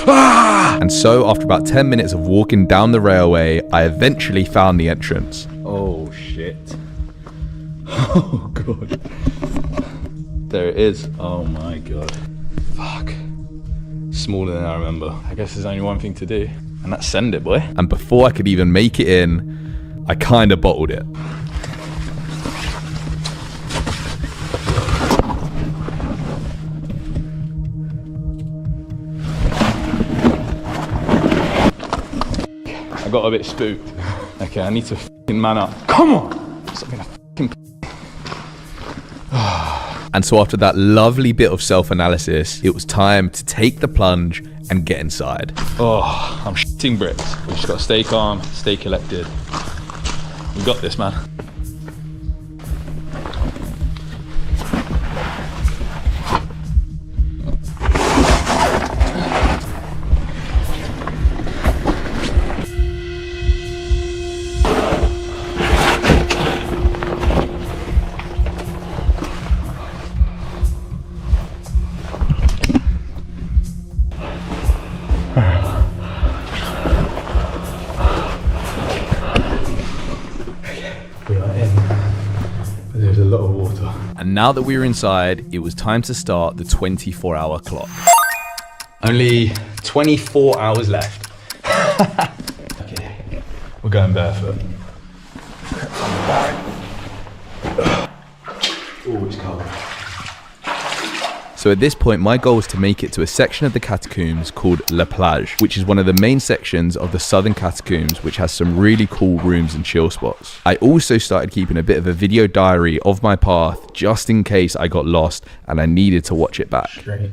Ah! And so after about 10 minutes of walking down the railway, I eventually found the entrance. Oh shit. Oh god. There it is. Oh my god. Fuck. Smaller than I remember. I guess there's only one thing to do, and that's send it, boy. And before I could even make it in, I kind of bottled it. I got a bit spooked. Okay, I need to f***ing man up. Come on! Stop being a f***ing And so after that lovely bit of self-analysis, it was time to take the plunge and get inside. Oh, I'm shitting bricks. We just got to stay calm, stay collected. We got this, man. And now that we were inside, it was time to start the 24-hour clock. Only 24 hours left. Okay, we're going barefoot. Oh, it's cold. So at this point, my goal was to make it to a section of the catacombs called La Plage, which is one of the main sections of the southern catacombs, which has some really cool rooms and chill spots. I also started keeping a bit of a video diary of my path, just in case I got lost and I needed to watch it back. Straight.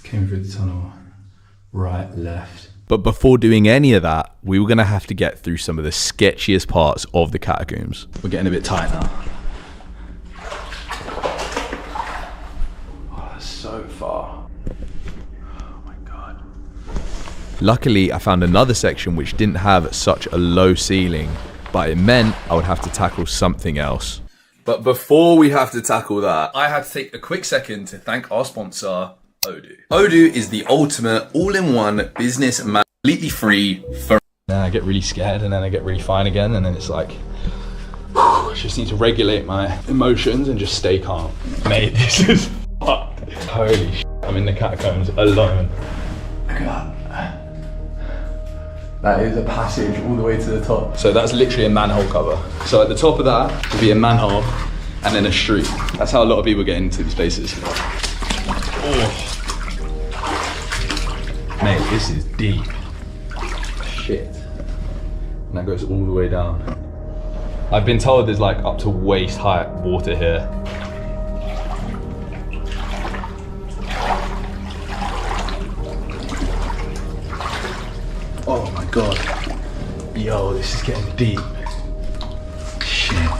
Came through the tunnel, right, left, But before doing any of that, we were gonna have to get through some of the sketchiest parts of the catacombs. We're getting a bit tight now. Oh, that's so far. Oh my God. Luckily, I found another section which didn't have such a low ceiling, but it meant I would have to tackle something else. But before we have to tackle that, I had to take a quick second to thank our sponsor, Odoo. Odoo is the ultimate all-in-one business man, completely free for. Then I get really scared and then I get really fine again, and then it's like, I just need to regulate my emotions and just stay calm. Mate, this is fucked. Holy shit, I'm in the catacombs alone. Look at that. That is a passage all the way to the top. So that's literally a manhole cover. So at the top of that would be a manhole and then a street. That's how a lot of people get into these places. Oh. Mate, this is deep. Shit. And that goes all the way down. I've been told there's like up to waist height water here. Oh my God. Yo, this is getting deep. Shit.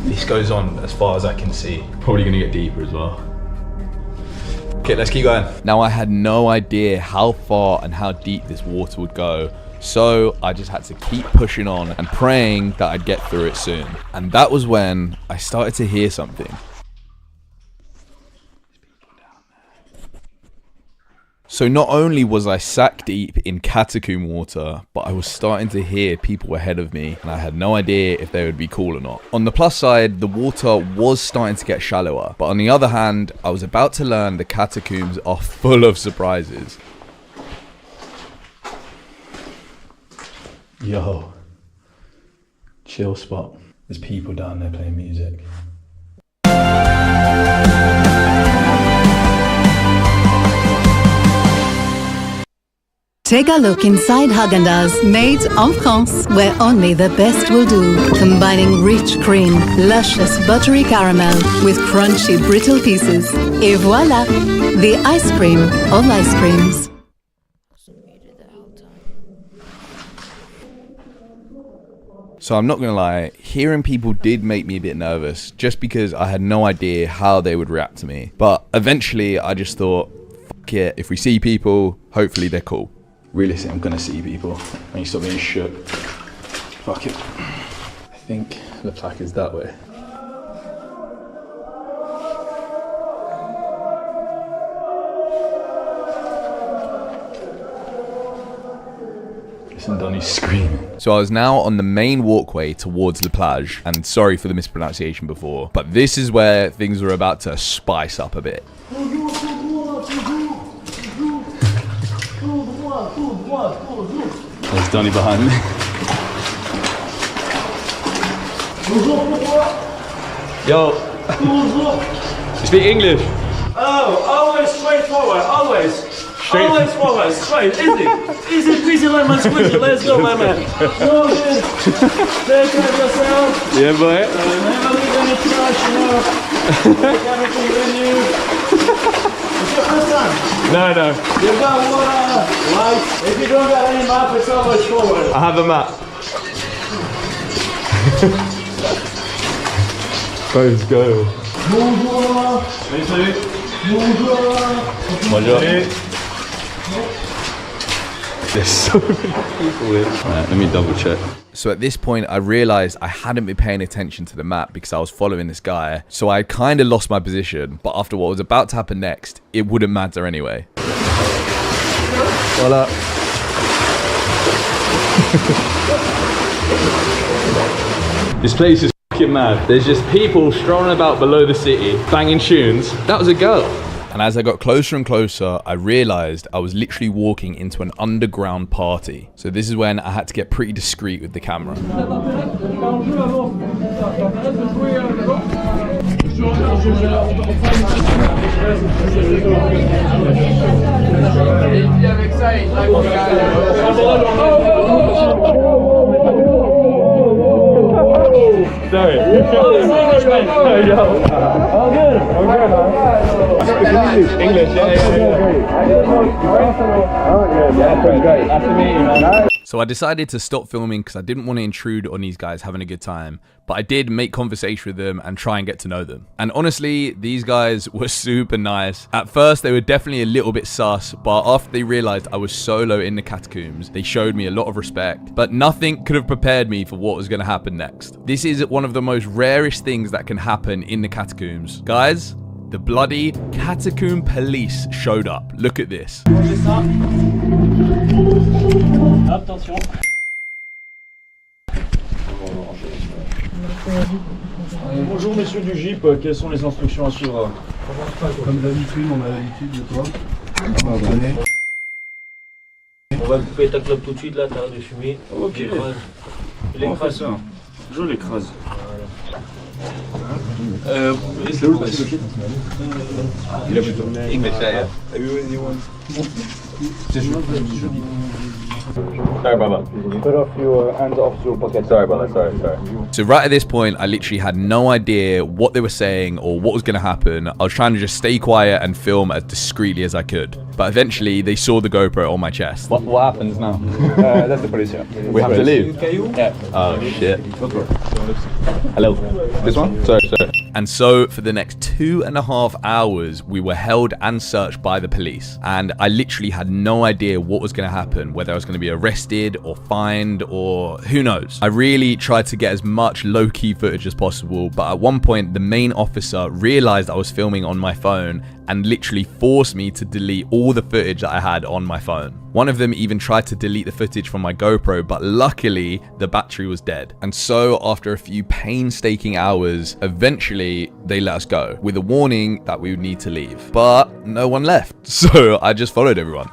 This goes on as far as I can see. Probably gonna get deeper as well. Okay, let's keep going. Now, I had no idea how far and how deep this water would go, so I just had to keep pushing on and praying that I'd get through it soon. And that was when I started to hear something. So not only was I sack deep in catacomb water, but I was starting to hear people ahead of me, and I had no idea if they would be cool or not. On the plus side, the water was starting to get shallower, but on the other hand, I was about to learn the catacombs are full of surprises. Yo, chill spot. There's people down there playing music. Take a look inside Häagen-Dazs, made en France, where only the best will do. Combining rich cream, luscious buttery caramel with crunchy brittle pieces. Et voila, the ice cream of ice creams. So I'm not gonna lie, hearing people did make me a bit nervous, just because I had no idea how they would react to me. But eventually I just thought, fuck it, if we see people, hopefully they're cool. Realistically, I'm gonna see people. I need to stop being shook. Fuck it. I think the plaque is that way. Listen, Donnie's screaming. So I was now on the main walkway towards La Plage, and sorry for the mispronunciation before, but this is where things were about to spice up a bit. There's Donnie behind me. Yo. You speak English? Oh, always straight forward, always. Straight. Always forward, straight, easy. Easy peasy lemon squeezy, let's go, my man. So good. Take care of yourself. Yeah, boy. Never leave any trash, you know. Take everything with you. It's your first time. No. You got water, light. If you don't got any map, it's always forward. I have a map. Let's go. Bonjour. Bonjour. There's so many people here. Alright, let me double check. So at this point, I realized I hadn't been paying attention to the map because I was following this guy. So I kind of lost my position. But after what was about to happen next, it wouldn't matter anyway. Voila. This place is fucking mad. There's just people strolling about below the city, banging tunes. That was a girl. And as I got closer and closer, I realized I was literally walking into an underground party. So this is when I had to get pretty discreet with the camera. Sorry. All good. English, yeah. So I decided to stop filming because I didn't want to intrude on these guys having a good time, but I did make conversation with them and try and get to know them. And honestly, these guys were super nice. At first, they were definitely a little bit sus, but after they realized I was solo in the catacombs, they showed me a lot of respect. But nothing could have prepared me for what was going to happen next. This is one of the most rarest things that can happen in the catacombs. Guys, the bloody catacomb police showed up. Look at this. Attention. Bonjour messieurs du GIP, quelles sont les instructions à suivre? Comme d'habitude, on a l'habitude de toi. On va couper ta clope tout de suite là, t'arrêtes de fumer. Ok. L'écrase. Je l'écrase. C'est où le papier? Il a plutôt. English, yeah. Sorry about that. Put off your hands off your pocket. Sorry about that, sorry. So right at this point, I literally had no idea what they were saying or what was going to happen. I was trying to just stay quiet and film as discreetly as I could. But eventually, they saw the GoPro on my chest. What happens now? That's the police, yeah. We have to leave? Yeah. Oh, shit. Hello. This one? Sorry. And so, for the next 2.5 hours, we were held and searched by the police. And I literally had no idea what was going to happen, whether I was going to be arrested or fined or who knows. I really tried to get as much low-key footage as possible, but at one point, the main officer realized I was filming on my phone and literally forced me to delete all the footage that I had on my phone. One of them even tried to delete the footage from my GoPro, but luckily the battery was dead. And so after a few painstaking hours, eventually they let us go with a warning that we would need to leave. But no one left, so I just followed everyone.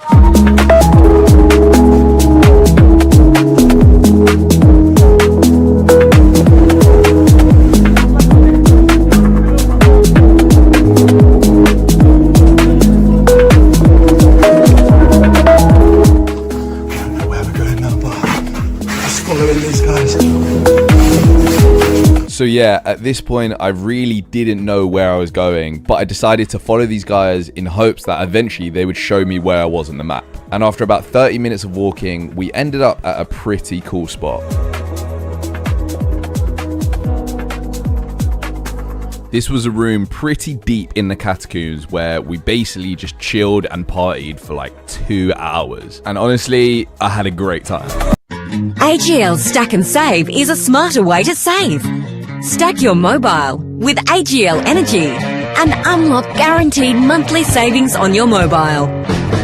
So yeah, at this point, I really didn't know where I was going, but I decided to follow these guys in hopes that eventually they would show me where I was on the map. And after about 30 minutes of walking, we ended up at a pretty cool spot. This was a room pretty deep in the catacombs where we basically just chilled and partied for like 2 hours. And honestly, I had a great time. AGL Stack and Save is a smarter way to save. Stack your mobile with AGL Energy and unlock guaranteed monthly savings on your mobile.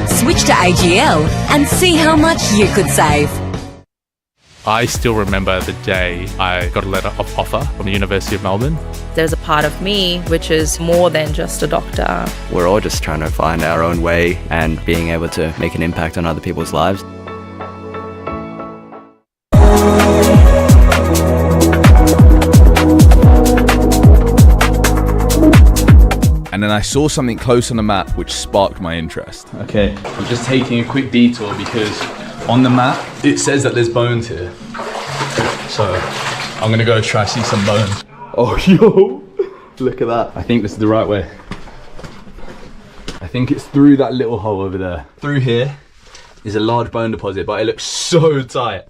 Switch to AGL and see how much you could save. I still remember the day I got a letter of offer from the University of Melbourne. There's a part of me which is more than just a doctor. We're all just trying to find our own way and being able to make an impact on other people's lives. And then I saw something close on the map which sparked my interest. Okay, I'm just taking a quick detour because on the map it says that there's bones here. So I'm gonna go try to see some bones. Oh, yo, look at that. I think this is the right way. I think it's through that little hole over there. Through here is a large bone deposit, but it looks so tight.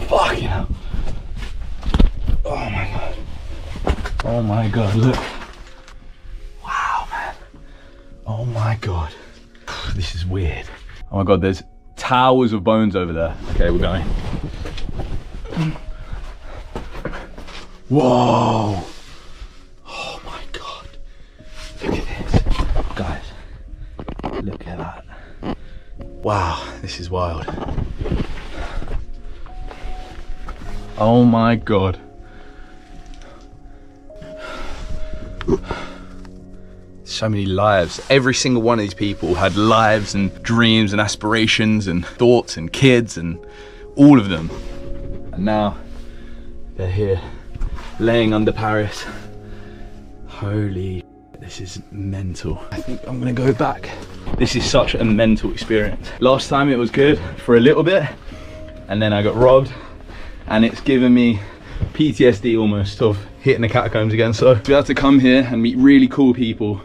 Fucking hell. Oh my god. Oh my god, look. Wow, man. Oh my god. This is weird. Oh my god, there's towers of bones over there. Okay, we're going. Whoa. Oh my god. Look at this. Guys, look at that. Wow, this is wild. Oh my god. So many lives. Every single one of these people had lives and dreams and aspirations and thoughts and kids and all of them. And now they're here laying under Paris. Holy, this is mental. I think I'm gonna go back. This is such a mental experience. Last time it was good for a little bit and then I got robbed and it's given me PTSD almost of hitting the catacombs again. So we had to come here and meet really cool people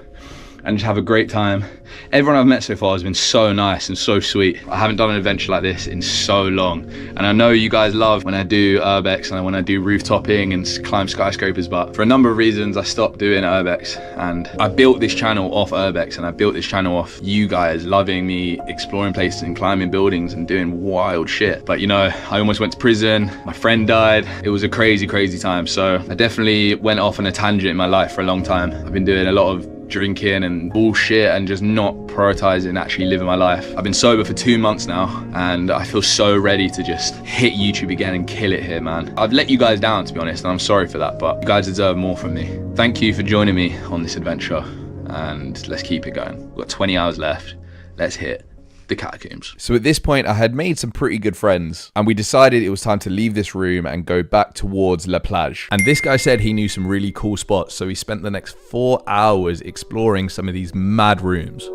and just have a great time. Everyone I've met so far has been so nice and so sweet. I haven't done an adventure like this in so long. And I know you guys love when I do urbex and when I do rooftoping and climb skyscrapers, but for a number of reasons I stopped doing urbex. And I built this channel off urbex, and I built this channel off you guys loving me exploring places and climbing buildings and doing wild shit. But you know, I almost went to prison, my friend died. It was a crazy, crazy time. So I definitely went off on a tangent in my life for a long time. I've been doing a lot of drinking and bullshit and just not prioritizing actually living my life. I've been sober for 2 months now, and I feel so ready to just hit YouTube again and kill it here, man. I've let you guys down, to be honest, and I'm sorry for that, but you guys deserve more from me. Thank you for joining me on this adventure, and let's keep it going. We've got 20 hours left. Let's hit the catacombs. So at this point, I had made some pretty good friends, and we decided it was time to leave this room and go back towards La Plage. And this guy said he knew some really cool spots, so we spent the next 4 hours exploring some of these mad rooms.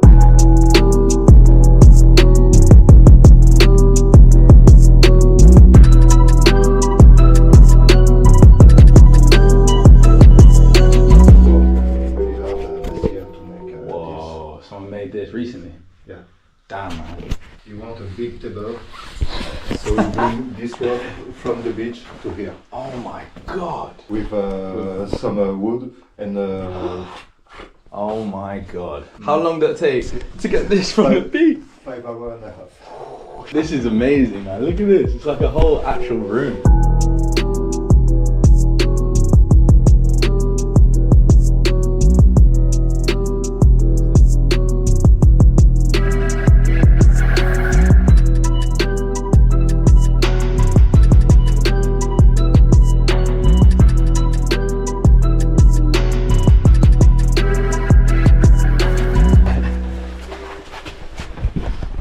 Whoa, someone made this recently? Yeah. Damn, man. You want a big table, so we bring this one from the beach to here. Oh my god. With some wood and... oh my god. How long did it take to get this from the beach? 5 hours and a half. This is amazing, man. Look at this. It's like a whole actual room.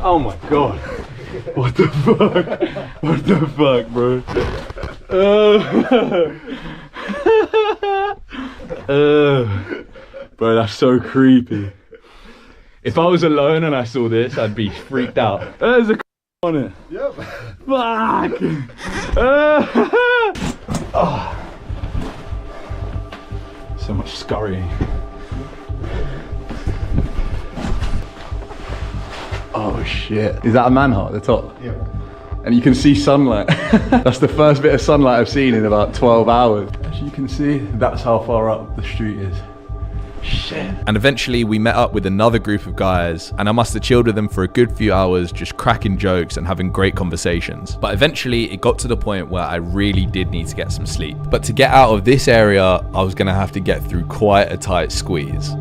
Oh my god. What the fuck? What the fuck, bro? Bro, that's so creepy. If I was alone and I saw this, I'd be freaked out. There's a on it. Yep. Fuck. Oh. So much scurrying. Oh shit. Is that a manhole at the top? Yeah. And you can see sunlight. That's the first bit of sunlight I've seen in about 12 hours. As you can see, that's how far up the street is. Shit. And eventually we met up with another group of guys, and I must have chilled with them for a good few hours, just cracking jokes and having great conversations. But eventually it got to the point where I really did need to get some sleep. But to get out of this area, I was gonna have to get through quite a tight squeeze.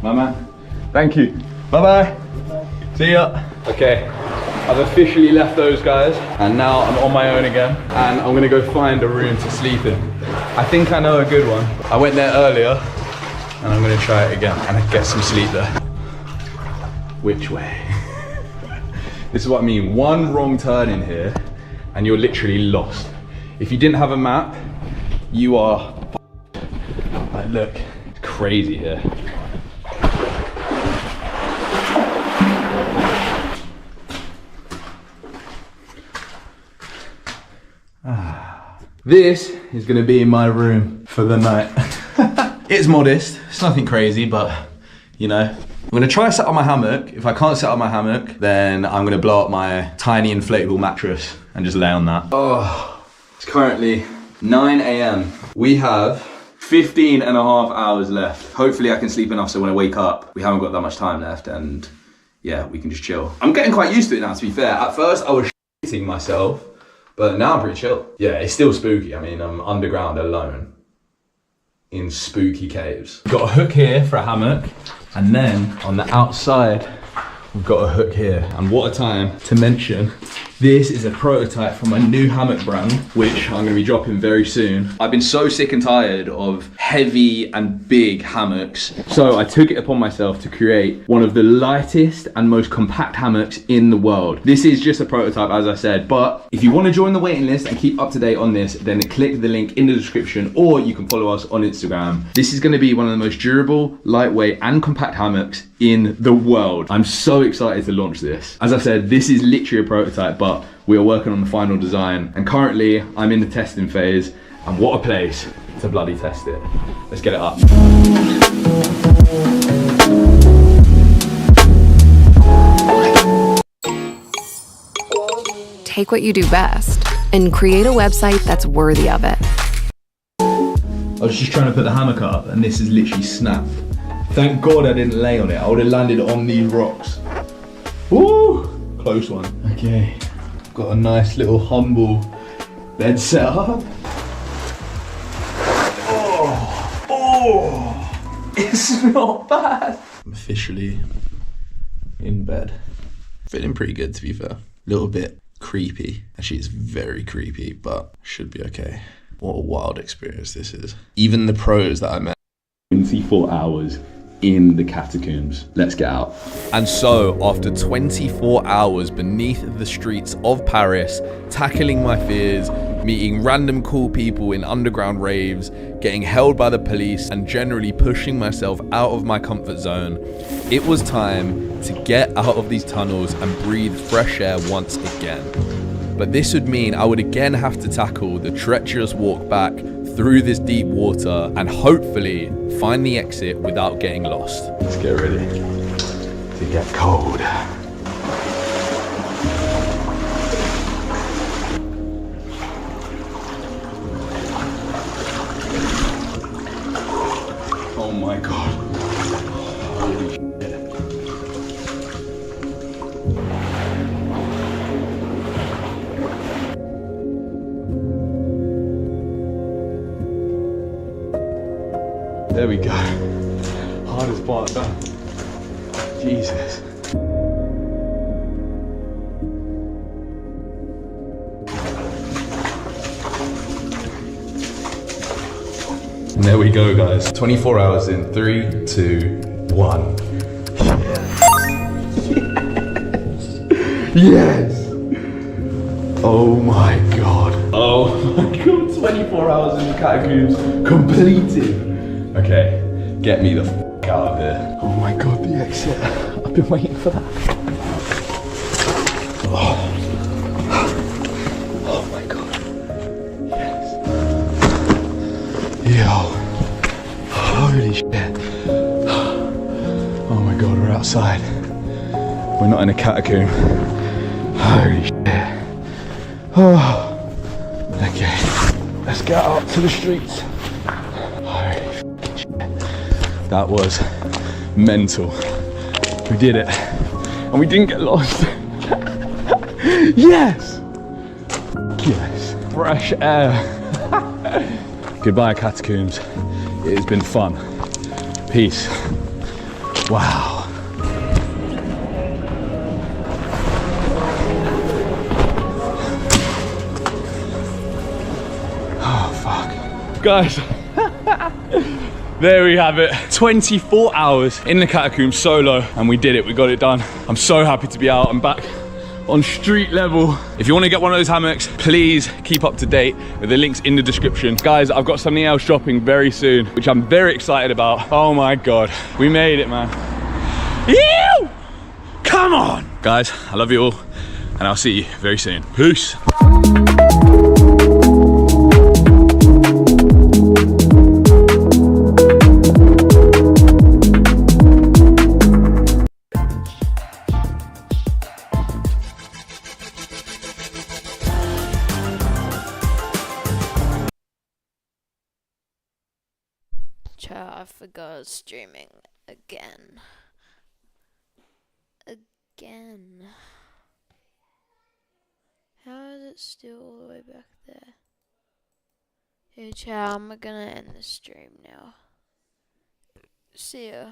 My man, thank you. Bye-bye. See ya. Okay, I've officially left those guys, and now I'm on my own again, and I'm gonna go find a room to sleep in. I think I know a good one. I went there earlier, and I'm gonna try it again and get some sleep there. Which way? This is what I mean. One wrong turn in here, and you're literally lost. If you didn't have a map, you are like, look, it's crazy here. This is gonna be in my room for the night. It's modest, it's nothing crazy, but you know. I'm gonna try to set up my hammock. If I can't set up my hammock, then I'm gonna blow up my tiny inflatable mattress and just lay on that. Oh, it's currently 9 AM. We have 15 and a half hours left. Hopefully I can sleep enough so when I wake up, we haven't got that much time left, and yeah, we can just chill. I'm getting quite used to it now, to be fair. At first I was shitting myself, but now I'm pretty chill. Yeah, it's still spooky. I mean, I'm underground alone in spooky caves. Got a hook here for a hammock, and then on the outside, we've got a hook here. And what a time to mention This is a prototype from my new hammock brand, which I'm gonna be dropping very soon. I've been so sick and tired of heavy and big hammocks, so I took it upon myself to create one of the lightest and most compact hammocks in the world. This is just a prototype, as I said, but if you wanna join the waiting list and keep up to date on this, then click the link in the description, or you can follow us on Instagram. This is gonna be one of the most durable, lightweight, and compact hammocks in the world. I'm so excited to launch this. As I said, this is literally a prototype, but we are working on the final design, and currently I'm in the testing phase, and what a place to bloody test it. Let's get it up. Take what you do best and create a website that's worthy of it. I was just trying to put the hammock up, and this is literally snapped. Thank God I didn't lay on it. I would have landed on these rocks. Woo! Close one. Okay. Got a nice little humble bed set up. Oh, it's not bad. I'm officially in bed. Feeling pretty good, to be fair. A little bit creepy. Actually, it's very creepy, but should be okay. What a wild experience this is. Even the pros that I met. 24 hours in the catacombs. Let's get out. And so, after 24 hours beneath the streets of Paris, tackling my fears, meeting random cool people in underground raves, getting held by the police, and generally pushing myself out of my comfort zone, it was time to get out of these tunnels and breathe fresh air once again. But this would mean I would again have to tackle the treacherous walk back through this deep water and hopefully find the exit without getting lost. Let's get ready to get cold. Oh my God. Holy shit. There we go. Hardest part done. Jesus. And there we go, guys. 24 hours in. 3, 2, 1. Yes. Yes. Oh my God. Oh my God. 24 hours in the catacombs. Completed. Okay, get me the f*** out of here. Oh my God, the exit. I've been waiting for that. Oh my God. Yes. Yo. Holy shit. Oh my God, we're outside. We're not in a catacomb. Holy shit. Oh. Okay, let's get out to the streets. That was mental. We did it. And we didn't get lost. Yes! Yes. Fresh air. Goodbye, catacombs. It has been fun. Peace. Wow. Oh, fuck. Guys. There we have it. 24 hours in the catacombs solo, and we did it. We got it done. I'm so happy to be out and back on street level. If you want to get one of those hammocks, please keep up to date with the links in the description. Guys, I've got something else dropping very soon, which I'm very excited about. Oh my God, we made it, man. Ew! Come on. Guys, I love you all, and I'll see you very soon. Peace. Chat, I forgot streaming again. How is it still all the way back there? Hey chat, I'm gonna end the stream now. See ya.